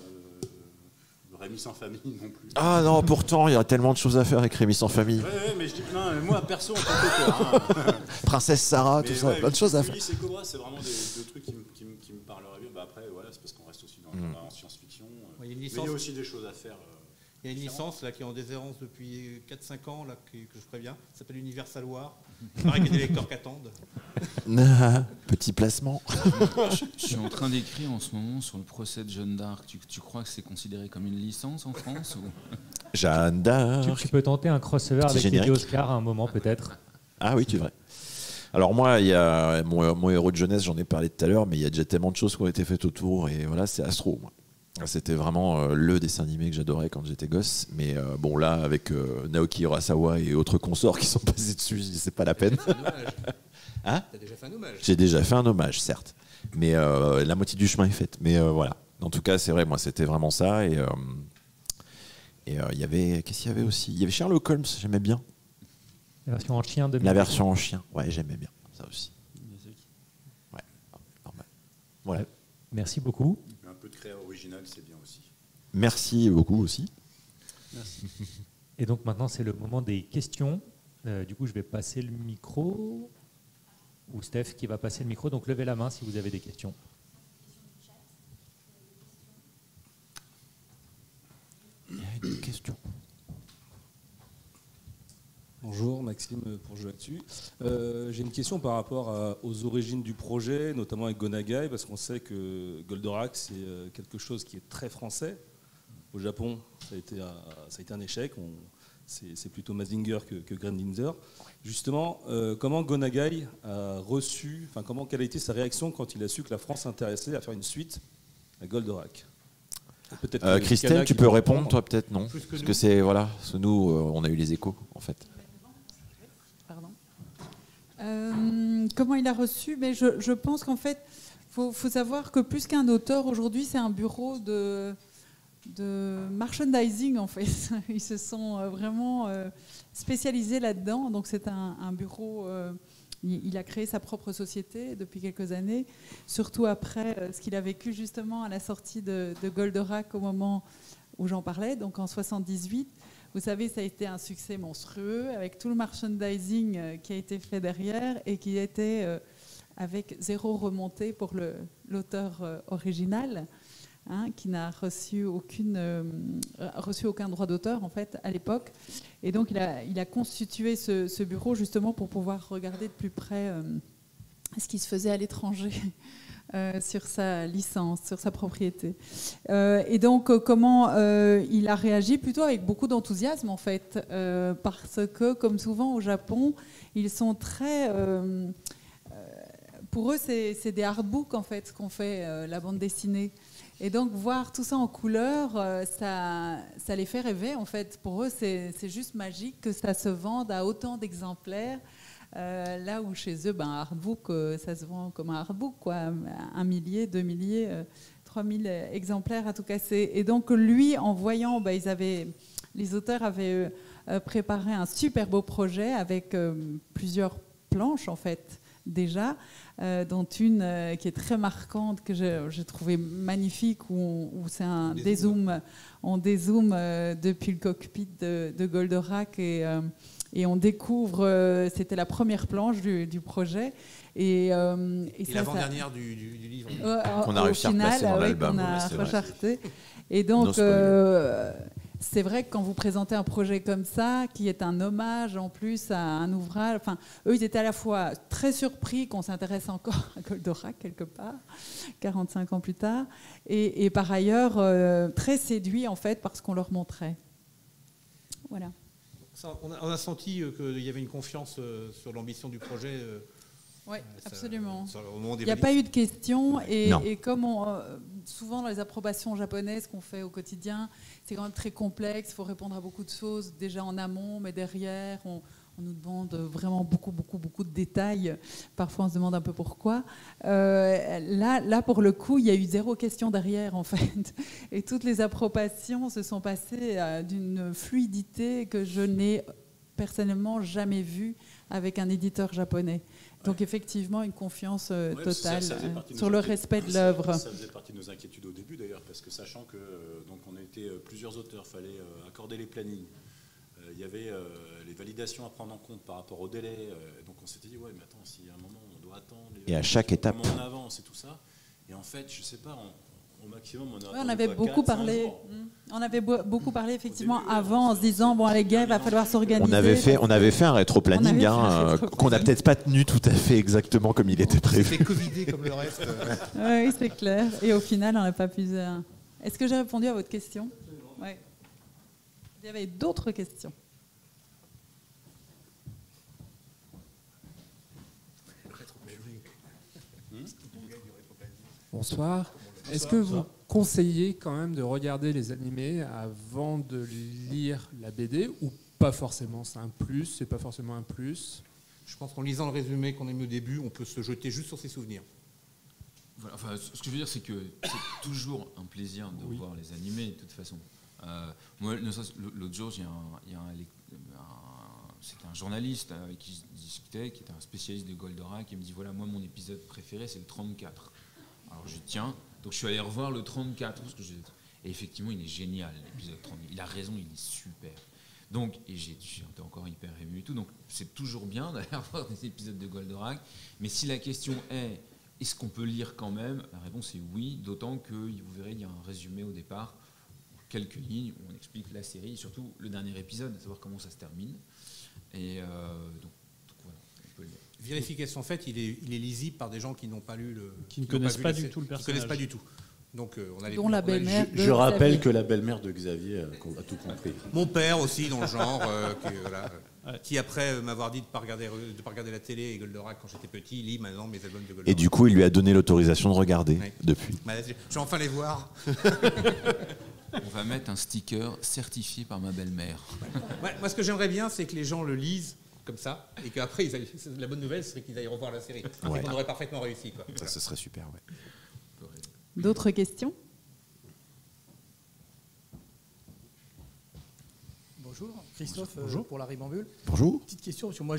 Rémi sans famille non plus. Ah non, pourtant, il y a tellement de choses à faire avec Rémi sans famille. Ouais, mais je dis plein. Moi, perso, en tant qu'auteur. Princesse Sarah, tout ça, plein de choses à faire. Ulysse et Cobra, c'est vraiment deux trucs qui me parleraient bien. Après, voilà, c'est parce qu'on reste aussi en science-fiction. Mais il y a aussi des choses à faire. Il y a une licence là, qui est en déshérence depuis 4-5 ans, là, que je préviens. Ça s'appelle Universal War. Il paraît qu'il y a des lecteurs qui attendent. Petit placement. Je suis en train d'écrire en ce moment sur le procès de Jeanne d'Arc. Tu crois que c'est considéré comme une licence en France ou... Jeanne d'Arc. Tu peux tenter un crossover avec Lady Oscar à un moment peut-être. Ah oui, tu vrai. Alors moi, il y a mon héros de jeunesse, j'en ai parlé tout à l'heure, mais il y a déjà tellement de choses qui ont été faites autour. Et voilà, c'est Astro, moi. C'était vraiment le dessin animé que j'adorais quand j'étais gosse. Mais bon, là, avec Naoki Urasawa et autres consorts qui sont passés dessus, c'est pas la peine. T'as déjà fait un hommage. J'ai déjà fait un hommage, certes. Mais la moitié du chemin est faite. Mais voilà. En tout cas, c'est vrai, moi, c'était vraiment ça. Et il y avait... Qu'est-ce qu'il y avait aussi ? Il y avait Sherlock Holmes, j'aimais bien. La version en chien de... La version en chien, ouais, j'aimais bien. Ça aussi. Ouais, normal. Voilà. Merci beaucoup. Un peu de créa original, c'est bien aussi. Merci beaucoup aussi. Merci. Et donc maintenant, c'est le moment des questions. Du coup, je vais passer le micro. Ou Steph qui va passer le micro. Donc levez la main si vous avez des questions. Il y a une question. Bonjour, Maxime pour Jeux Actu. J'ai une question par rapport aux origines du projet, notamment avec Go Nagai, parce qu'on sait que Goldorak, c'est quelque chose qui est très français. Au Japon, ça a été un échec. C'est plutôt Mazinger que Grenlinzer. Justement, comment Go Nagai a reçu, quelle a été sa réaction quand il a su que la France s'intéressait à faire une suite à Goldorak ? Christelle, tu peux répondre, toi peut-être non ? Parce que c'est voilà, nous, on a eu les échos en fait. Pardon. Comment il a reçu ? Mais je pense qu'en fait, faut savoir que plus qu'un auteur aujourd'hui, c'est un bureau de merchandising en fait. Ils se sont vraiment spécialisés là-dedans. Donc c'est un bureau. Il a créé sa propre société depuis quelques années, surtout après ce qu'il a vécu justement à la sortie de Goldorak au moment où j'en parlais, donc en 78. Vous savez, ça a été un succès monstrueux avec tout le merchandising qui a été fait derrière et qui était avec zéro remontée pour l'auteur original. qui n'a reçu aucun droit d'auteur en fait à l'époque. Et donc il a constitué ce bureau justement pour pouvoir regarder de plus près ce qui se faisait à l'étranger sur sa licence, sur sa propriété. Et donc comment il a réagi? Plutôt avec beaucoup d'enthousiasme en fait, parce que comme souvent au Japon, ils sont très... pour eux, c'est des artbooks en fait, ce qu'on fait, la bande dessinée. Et donc voir tout ça en couleur, ça les fait rêver en fait. Pour eux, c'est juste magique que ça se vende à autant d'exemplaires. Là où chez eux, un artbook, ça se vend comme un artbook, quoi, 1 millier, 2 milliers, 3000 exemplaires à tout casser. Et donc lui, en voyant, les auteurs avaient préparé un super beau projet avec plusieurs planches en fait déjà, dont une qui est très marquante, que j'ai trouvé magnifique, où c'est un dézoom. On dézoome depuis le cockpit de Goldorak et on découvre, c'était la première planche du projet. Et l'avant-dernière du livre. Qu'on a réussi à replacer dans l'album. Qu'on a recharté. Et donc, c'est vrai que quand vous présentez un projet comme ça, qui est un hommage en plus à un ouvrage, enfin, eux, ils étaient à la fois très surpris qu'on s'intéresse encore à Goldorak quelque part, 45 ans plus tard, et par ailleurs très séduits en fait par ce qu'on leur montrait. Voilà. On a senti qu'il y avait une confiance sur l'ambition du projet. Oui, absolument. Il n'y a pas eu de questions et comme souvent dans les approbations japonaises qu'on fait au quotidien, c'est quand même très complexe, il faut répondre à beaucoup de choses déjà en amont, mais derrière, on nous demande vraiment beaucoup de détails. Parfois, on se demande un peu pourquoi. Là, pour le coup, il y a eu 0 question derrière, en fait. Et toutes les approbations se sont passées d'une fluidité que je n'ai personnellement jamais vue avec un éditeur japonais. Donc effectivement, une confiance totale sur le respect de l'œuvre. Ça faisait partie de nos inquiétudes au début d'ailleurs, parce que sachant que donc on était plusieurs auteurs, il fallait accorder les plannings. Il y avait les validations à prendre en compte par rapport au délai. Donc on s'était dit, ouais, mais attends, s'il y a un moment, on doit attendre. Et à chaque étape. Comment on avance et tout ça. Et en fait, je sais pas, au maximum, on avait beaucoup parlé. On avait beaucoup parlé effectivement début, avant, en se disant bon les gars, il va falloir s'organiser. On avait fait un rétro-planning qu'on n'a peut-être pas tenu tout à fait exactement comme il était prévu. C'était covidé comme le reste. Oui, c'est clair. Et au final, on n'a pas pu. Est-ce que j'ai répondu à votre question? Oui. Il y avait d'autres questions. Bonsoir. Est-ce que vous conseillez quand même de regarder les animés avant de lire la BD ou pas forcément? C'est un plus, c'est pas forcément un plus? Je pense qu'en lisant le résumé qu'on a mis au début, on peut se jeter juste sur ses souvenirs. Voilà, enfin, ce que je veux dire, c'est que c'est toujours un plaisir de voir les animés, de toute façon. Moi, l'autre jour, c'était un journaliste avec qui je discutais, qui était un spécialiste de Goldorak, qui me dit voilà, moi, mon épisode préféré, c'est le 34. Alors, je dis tiens. Donc je suis allé revoir le 34, et effectivement il est génial l'épisode 34, il a raison, il est super. Donc, et j'étais encore hyper ému et tout, donc c'est toujours bien d'aller voir des épisodes de Goldorak, mais si la question est-ce qu'on peut lire quand même, la réponse est oui, d'autant que vous verrez, il y a un résumé au départ, quelques lignes où on explique la série, et surtout le dernier épisode, à savoir comment ça se termine. Et donc voilà, on peut le lire. Vérification faite, il est lisible par des gens qui n'ont pas lu qui ne connaissent pas du tout le personnage. Qui connaissent pas du tout. Donc on a dont la belle-mère. Je rappelle que la belle-mère de Xavier a tout compris. Mon père aussi dans le genre, qui après m'avoir dit de pas regarder la télé et Goldorak quand j'étais petit, lit maintenant mes albums de Goldorak. Et du coup, il lui a donné l'autorisation de regarder depuis. Je vais enfin les voir. On va mettre un sticker certifié par ma belle-mère. Moi, ce que j'aimerais bien, c'est que les gens le lisent comme ça, et qu'après, la bonne nouvelle serait qu'ils aillent revoir la série. Ouais. On aurait parfaitement réussi. Quoi. Ça, ce serait super, ouais. D'autres questions? Bonjour, Christophe. Bonjour. Pour la Ribambule. Bonjour. Petite question, parce que moi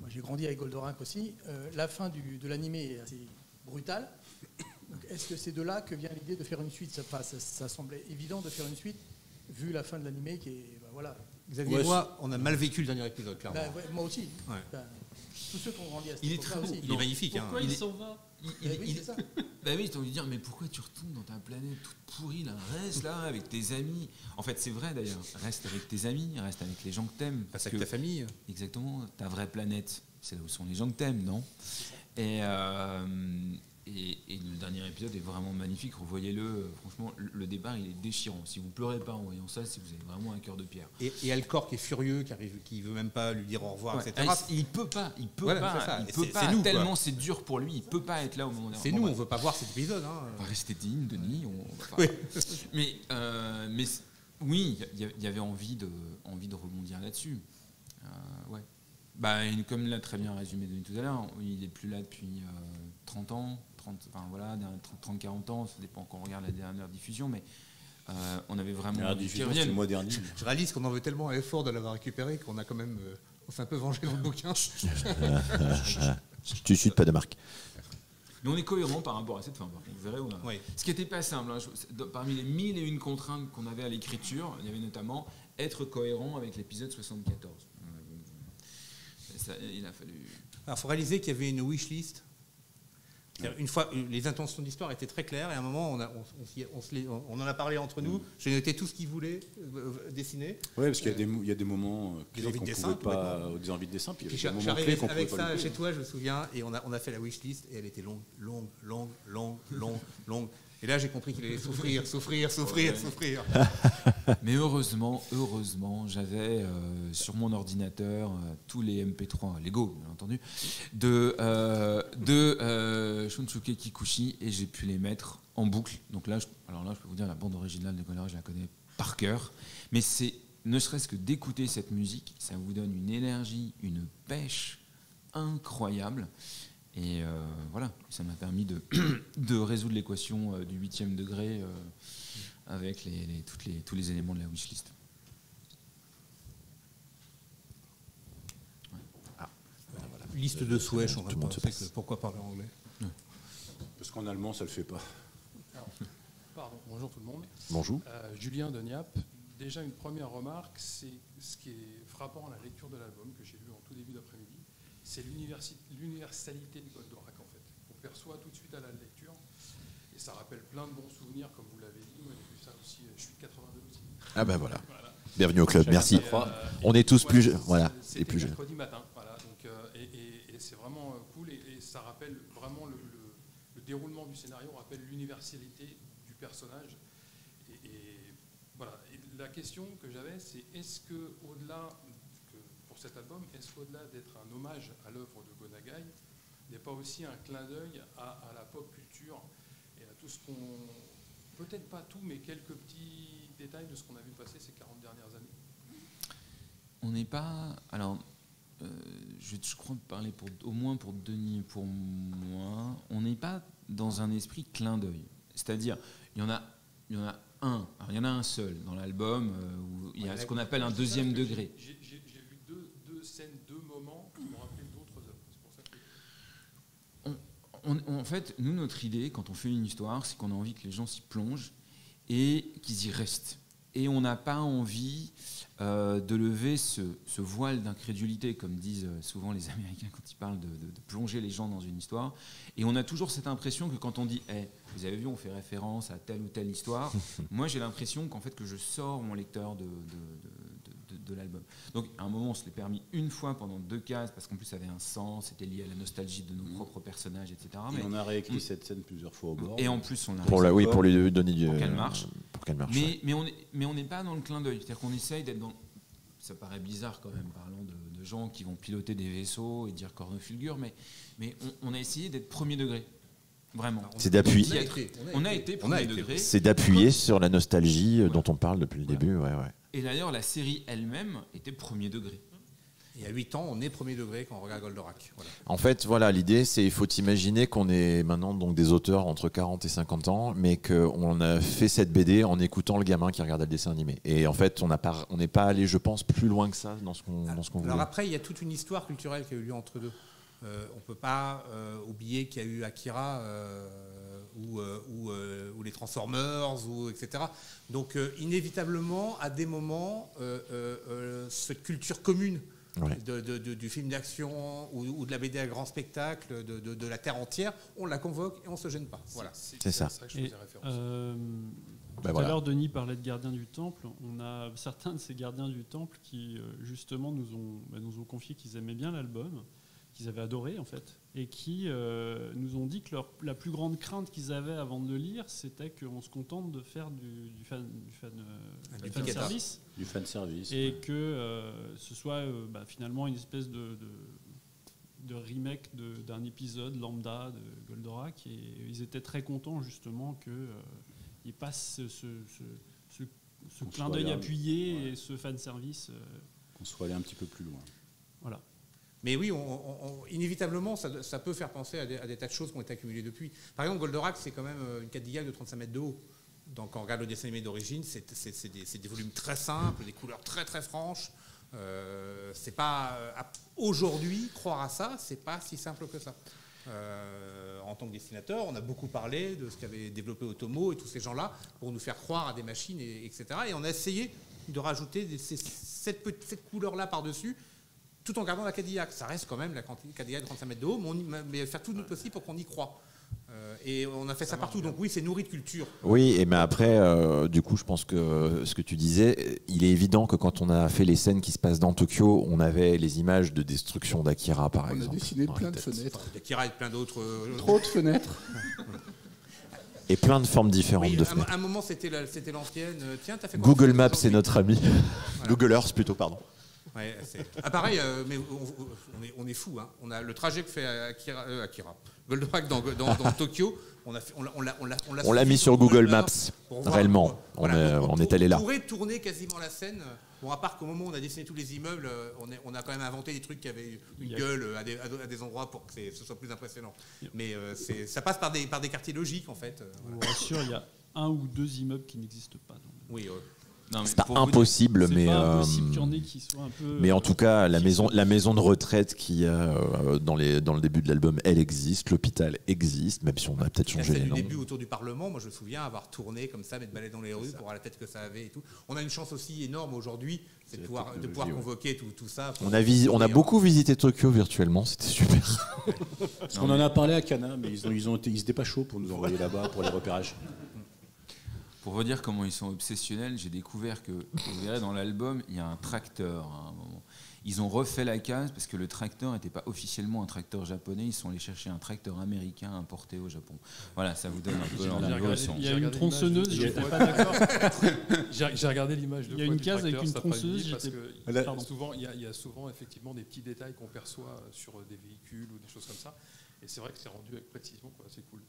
j'ai grandi avec Goldorak aussi. La fin de l'animé est assez brutale. Est-ce que c'est de là que vient l'idée de faire une suite? Ça semblait évident de faire une suite. vu la fin de l'animé qui est, voilà. Xavier et moi, on a mal vécu le dernier épisode, clairement. Moi aussi. Ouais. Tous ceux qui ont grandi à cette Il est époque-là très beau, aussi. il est magnifique. Pourquoi il s'en va c'est ça. Bah oui, t'as envie de dire, mais pourquoi tu retournes dans ta planète toute pourrie là? Reste là avec tes amis. En fait, c'est vrai d'ailleurs. Reste avec tes amis, reste avec les gens que t'aimes. Reste avec ta famille. Exactement. Ta vraie planète, c'est là où sont les gens que t'aimes, non? Et le dernier épisode est vraiment magnifique. Revoyez-le. Franchement, le départ, il est déchirant. Si vous pleurez pas en voyant ça, c'est que vous avez vraiment un cœur de pierre. Et Alcor qui est furieux, qui veut même pas lui dire au revoir, Ouais. etc. Il peut pas. Voilà, Il peut pas. C'est nous, tellement quoi. c'est dur pour lui. Il peut pas être là au moment. C'est nous, on veut pas voir cet épisode. On va rester digne, Denis. Oui. Mais oui, il y avait envie de rebondir là-dessus. Ouais. Bah, comme l'a très bien résumé Denis tout à l'heure, il est plus là depuis 30 ans, 30-40 ans, ça dépend quand on regarde la dernière diffusion, mais on avait vraiment La envie qu'il diffusion, revienne. c'est le mois dernier. Je réalise qu'on en veut tellement à l'effort de l'avoir récupéré qu'on a quand même, on s'est un peu vengé dans le bouquin. Tu suis pas de marque. Mais on est cohérent par rapport à cette fin. Par contre, vous verrez, Oui. Ce qui n'était pas simple, parmi les 1001 contraintes qu'on avait à l'écriture, il y avait notamment être cohérent avec l'épisode 74. Il a fallu... Alors, il faut réaliser qu'il y avait une wishlist. Une fois, les intentions d'histoire étaient très claires et à un moment, on en a parlé entre nous. J'ai noté tout ce qu'il voulait dessiner. Oui, parce qu'il y a des moments Des clés envies qu'on de ne dessin, pouvait pas, des envies de dessin, puis il y Puis avait des je suis moments clés arrivé qu'on pouvait avec pas ça louper. chez toi, je me souviens, et on a fait la wishlist et elle était longue. Et là, j'ai compris qu'il allait souffrir. Mais heureusement, j'avais sur mon ordinateur tous les MP3 Lego, bien entendu, de Shunsuke Kikuchi, et j'ai pu les mettre en boucle. Donc là, je peux vous dire, la bande originale de Goldorak, je la connais par cœur. Mais c'est, ne serait-ce que d'écouter cette musique, ça vous donne une énergie, une pêche incroyable. Et voilà, ça m'a permis de résoudre l'équation du 8e degré avec tous les éléments de la wishlist. Liste de souhaits, Tout le monde se passe. pourquoi parler anglais? Parce qu'en allemand, ça ne le fait pas. Pardon, bonjour tout le monde. Bonjour. Julien de Niap. Déjà une première remarque, c'est ce qui est frappant à la lecture de l'album que j'ai lu en tout début d'après-midi, c'est l'universalité de Goldorak en fait. On perçoit tout de suite à la lecture et ça rappelle plein de bons souvenirs comme vous l'avez dit. Moi j'ai vu ça aussi, je suis de 82 aussi. Ah ben voilà. Bienvenue au club, merci. On est tous plus jeunes. Voilà, et plus jeunes. Mercredi matin, voilà. Donc, et c'est vraiment cool et ça rappelle vraiment le déroulement du scénario, rappelle l'universalité du personnage. Et voilà. Et la question que j'avais, c'est est-ce que au-delà pour cet album, est-ce qu'au-delà d'être un hommage à l'œuvre de Go Nagai, n'est pas aussi un clin d'œil à la pop culture et à tout ce qu'on... Peut-être pas tout, mais quelques petits détails de ce qu'on a vu passer ces 40 dernières années. On n'est pas... Alors, je crois parler au moins pour Denis et pour moi, on n'est pas dans un esprit clin d'œil. C'est-à-dire, il y en a un. Alors, il y en a un seul dans l'album où il y a ce qu'on appelle un deuxième degré. J'ai vu deux scènes, deux moments qui m'ont rappelé d'autres œuvres. C'est pour ça que... En fait, nous, notre idée, quand on fait une histoire, c'est qu'on a envie que les gens s'y plongent et qu'ils y restent. Et on n'a pas envie de lever ce voile d'incrédulité, comme disent souvent les Américains quand ils parlent de plonger les gens dans une histoire. Et on a toujours cette impression que quand on dit hey, « vous avez vu, on fait référence à telle ou telle histoire », moi j'ai l'impression qu'en fait que je sors mon lecteur de l'album. Donc à un moment, on se l'est permis une fois pendant 2 cases, parce qu'en plus ça avait un sens, c'était lié à la nostalgie de nos propres personnages, etc. Mais on a réécrit cette scène plusieurs fois au bord. Et en plus, on a pour lui donner du... Pour qu'elle marche. Ouais. Mais on n'est pas dans le clin d'œil. C'est-à-dire qu'on essaye d'être dans... Ça paraît bizarre quand même, parlant de gens qui vont piloter des vaisseaux et dire cornofulgure, mais on a essayé d'être premier degré. Vraiment. C'est d'appuyer. On a été premier degré. C'est d'appuyer sur la nostalgie dont on parle depuis le début. Ouais. Et d'ailleurs, la série elle-même était premier degré. Et à 8 ans, on est premier degré quand on regarde Goldorak. Voilà. En fait, voilà, l'idée, c'est il faut imaginer qu'on est maintenant donc des auteurs entre 40 et 50 ans, mais qu'on a fait cette BD en écoutant le gamin qui regardait le dessin animé. Et en fait, on n'est pas allé, je pense, plus loin que ça dans ce qu'on voulait. Alors après, il y a toute une histoire culturelle qui a eu lieu entre deux. on ne peut pas oublier qu'il y a eu Akira ou les Transformers, etc. Donc inévitablement, à des moments, cette culture commune du film d'action ou de la BD à grand spectacle, de la Terre entière, on la convoque et on ne se gêne pas. Voilà. C'est ça. que je faisais référence. Tout à l'heure, Denis parlait de gardiens du temple. On a certains de ces gardiens du temple qui, justement, nous ont confié qu'ils aimaient bien l'album, qu'ils avaient adoré, en fait, et qui nous ont dit que la plus grande crainte qu'ils avaient avant de le lire, c'était qu'on se contente de faire du fan service. Du fan service. Et que ce soit finalement une espèce de remake d'un épisode lambda de Goldorak. Et ils étaient très contents, justement, qu'il passe ce clin d'œil appuyé et ce fan service. Qu'on soit allé un petit peu plus loin. Voilà. Mais oui, inévitablement, ça peut faire penser à des tas de choses qui ont été accumulées depuis. Par exemple, Goldorak, c'est quand même une Cadillac de 35 mètres de haut. Donc, quand on regarde le dessin animé d'origine, c'est des volumes très simples, des couleurs très très franches. C'est pas aujourd'hui, croire à ça, c'est pas si simple que ça. En tant que dessinateur, on a beaucoup parlé de ce qu'avait développé Otomo et tous ces gens-là pour nous faire croire à des machines, etc. Et on a essayé de rajouter cette couleur-là par-dessus, tout en gardant la Cadillac. Ça reste quand même la Cadillac de 35 mètres de haut, mais faire tout notre possible pour qu'on y croit. Et on a fait ça partout. Donc oui, c'est nourri de culture. Oui, mais après, du coup, je pense que ce que tu disais, il est évident que quand on a fait les scènes qui se passent dans Tokyo, on avait les images de destruction d'Akira, par exemple. On a dessiné plein de fenêtres. D'Akira et plein d'autres. Trop de fenêtres. Et plein de formes différentes de fenêtres. À un moment, c'était l'ancienne. Tiens, t'as fait quoi? Google Maps, c'est notre ami. Voilà. Google Earth, plutôt, pardon. Ouais, pareil, mais on est fou. Hein. On a le trajet que fait Akira. Goldorak dans Tokyo, on l'a mis sur Google Maps, réellement. On est allé là. On pourrait tourner quasiment la scène. Bon, à part qu'au moment où on a dessiné tous les immeubles, on a quand même inventé des trucs qui avaient une gueule à des endroits pour que ce soit plus impressionnant. Mais ça passe par des quartiers logiques, en fait. Je vous rassure, il y a 1 ou 2 immeubles qui n'existent pas. Oui, c'est pas impossible, mais qu'il y en ait qui soient un peu. Mais en tout cas, la maison de retraite qui dans le début de l'album, elle existe. L'hôpital existe, même si on a peut-être changé les noms. Du début autour du Parlement, moi je me souviens avoir tourné comme ça, m'être baladé dans les rues pour voir la tête que ça avait et tout. On a une chance aussi énorme aujourd'hui, c'est de pouvoir convoquer tout ça. On a beaucoup visité Tokyo virtuellement, c'était super. On en a parlé à Kana, mais ils étaient pas chauds pour nous envoyer là-bas pour les repérages. Pour vous dire comment ils sont obsessionnels, j'ai découvert que, vous verrez dans l'album, il y a un tracteur à un moment. Ils ont refait la case parce que le tracteur n'était pas officiellement un tracteur japonais. Ils sont allés chercher un tracteur américain importé au Japon. Voilà, ça vous donne un peu l'ambiance. Il y a une tronçonneuse, je n'étais pas d'accord. J'ai regardé l'image de Il y a une case avec une tronçonneuse. Souvent, il y a souvent effectivement des petits détails qu'on perçoit sur des véhicules ou des choses comme ça. Et c'est vrai que c'est rendu avec précision, quoi. C'est cool.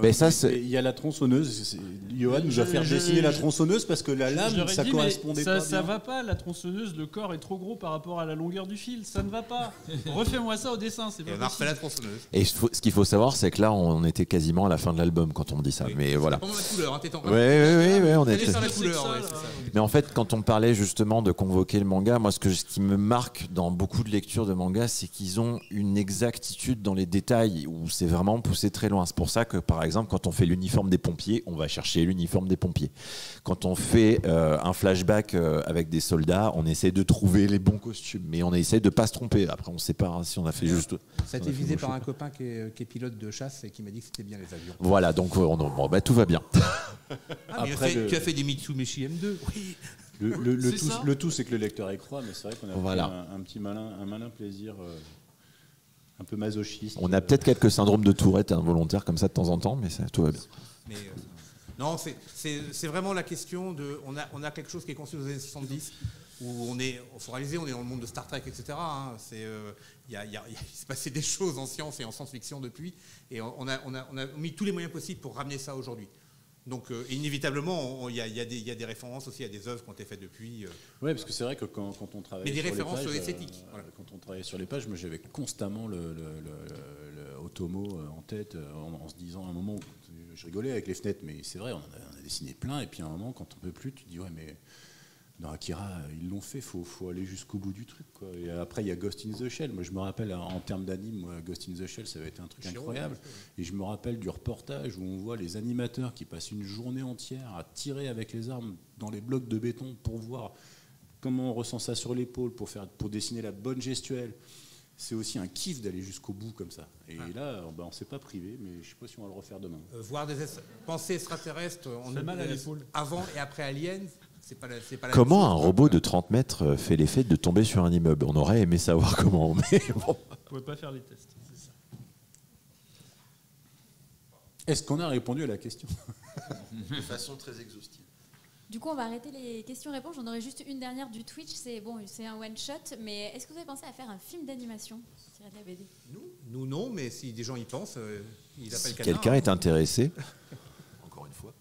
Mais il y a la tronçonneuse. Johan nous a fait dessiner la tronçonneuse parce que la lame, ça correspondait pas bien. Ça va pas, la tronçonneuse, le corps est trop gros par rapport à la longueur du fil. Ça ne va pas. Refais-moi ça au dessin, c'est pas possible. On a refait la tronçonneuse. Et ce qu'il faut savoir, c'est que là, on était quasiment à la fin de l'album quand on dit ça. Oui. Mais voilà. Oui, on était. Mais en fait, quand on parlait justement de convoquer le manga, moi, ce qui me marque dans beaucoup de lectures de manga, c'est qu'ils ont une exactitude dans les détails où c'est vraiment poussé très loin. C'est pour ça que, par exemple, quand on fait l'uniforme des pompiers, on va chercher l'uniforme des pompiers. Quand on fait un flashback avec des soldats, on essaie de trouver les bons costumes, mais on essaie de ne pas se tromper. Après, on ne sait pas si on a fait juste... Ça a été visé par un copain qui est pilote de chasse et qui m'a dit que c'était bien les avions. Voilà, donc tout va bien. Après, tu as fait des Mitsubishi M2. Oui. Le tout, c'est que le lecteur y croit, mais c'est vrai qu'on a fait un malin plaisir... un peu masochiste. On a peut-être quelques syndromes de Tourette involontaires comme ça de temps en temps, mais tout va bien. Mais, non, c'est vraiment la question de... On a quelque chose qui est construit dans les années 70, où il faut réaliser, on est dans le monde de Star Trek, etc. Hein, il s'est passé des choses en science et en science-fiction depuis, et on a mis tous les moyens possibles pour ramener ça aujourd'hui. Donc inévitablement, il y a des références aussi à des œuvres qui ont été faites depuis. Oui, parce que c'est vrai que quand on travaillait sur les pages... Mais des références esthétiques. Voilà. Quand on travaillait sur les pages, moi j'avais constamment le Otomo en tête, en se disant à un moment où je rigolais avec les fenêtres, mais c'est vrai, on a dessiné plein, et puis à un moment, quand on ne peut plus, tu te dis, ouais, mais Dans Akira, ils l'ont fait, faut aller jusqu'au bout du truc, quoi. Et après, il y a Ghost in the Shell. Moi, je me rappelle, en termes d'anime, Ghost in the Shell, ça avait été un truc incroyable. Et je me rappelle du reportage où on voit les animateurs qui passent une journée entière à tirer avec les armes dans les blocs de béton pour voir comment on ressent ça sur l'épaule, pour dessiner la bonne gestuelle. C'est aussi un kiff d'aller jusqu'au bout comme ça. Et là, on ne s'est pas privé, mais je ne sais pas si on va le refaire demain. Voir des pensées extraterrestres avant et après Aliens, c'est pas la Comment même un chose. robot de 30 mètres fait l'effet de tomber sur un immeuble? On aurait aimé savoir comment, mais bon. Vous ne pouvez pas faire les tests, c'est ça. Est-ce qu'on a répondu à la question? De façon très exhaustive. Du coup, on va arrêter les questions-réponses. J'en aurai juste une dernière du Twitch. C'est un one-shot, mais est-ce que vous avez pensé à faire un film d'animation tiré de la BD? Nous, non, mais si des gens y pensent, ils appellent Si Canard. quelqu'un est intéressé. Encore une fois.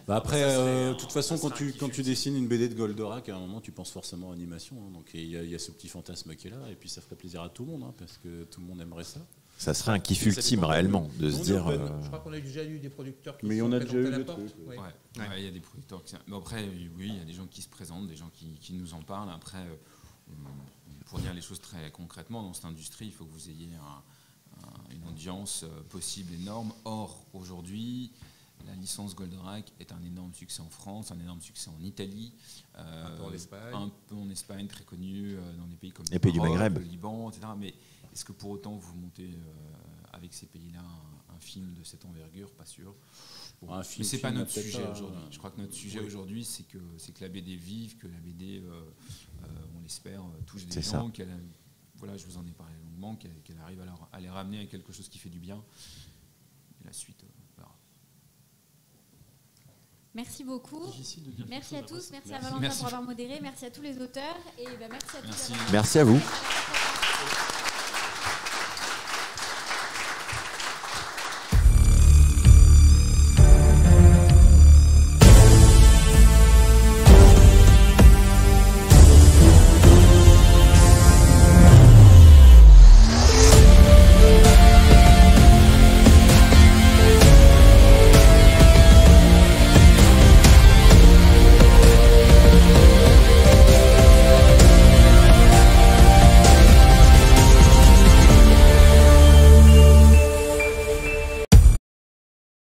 Après, de toute façon, quand tu dessines une BD de Goldorak, à un moment, tu penses forcément à animation. Hein. Donc il y a ce petit fantasme qui est là, et puis ça ferait plaisir à tout le monde, hein, parce que tout le monde aimerait ça. Ça serait un kiff ultime réellement, de se dire... Je crois qu'on a déjà eu des producteurs qui Mais se on sont a déjà présentés eu à la des porte. trucs. Ouais. Il y a des producteurs qui... Mais après, oui, il y a des gens qui se présentent, des gens qui nous en parlent. Après, pour dire les choses très concrètement, dans cette industrie, il faut que vous ayez une audience possible énorme. Or, aujourd'hui, la licence Goldorak est un énorme succès en France, un énorme succès en Italie, un peu en Espagne, très connu dans des pays comme les pays du Maghreb, le Liban, etc. Mais est-ce que pour autant vous montez avec ces pays-là un film de cette envergure? Pas sûr. Bon, mais c'est pas notre sujet aujourd'hui. Je crois que notre sujet aujourd'hui, c'est que la BD vive, que la BD, on l'espère, touche des gens, qu'elle, voilà, je vous en ai parlé longuement, qu'elle arrive à les ramener à quelque chose qui fait du bien. Et la suite, voilà. Merci beaucoup. Merci à tous. Merci à Valentin pour avoir modéré. Merci à tous les auteurs. Et merci à tous. Merci à vous.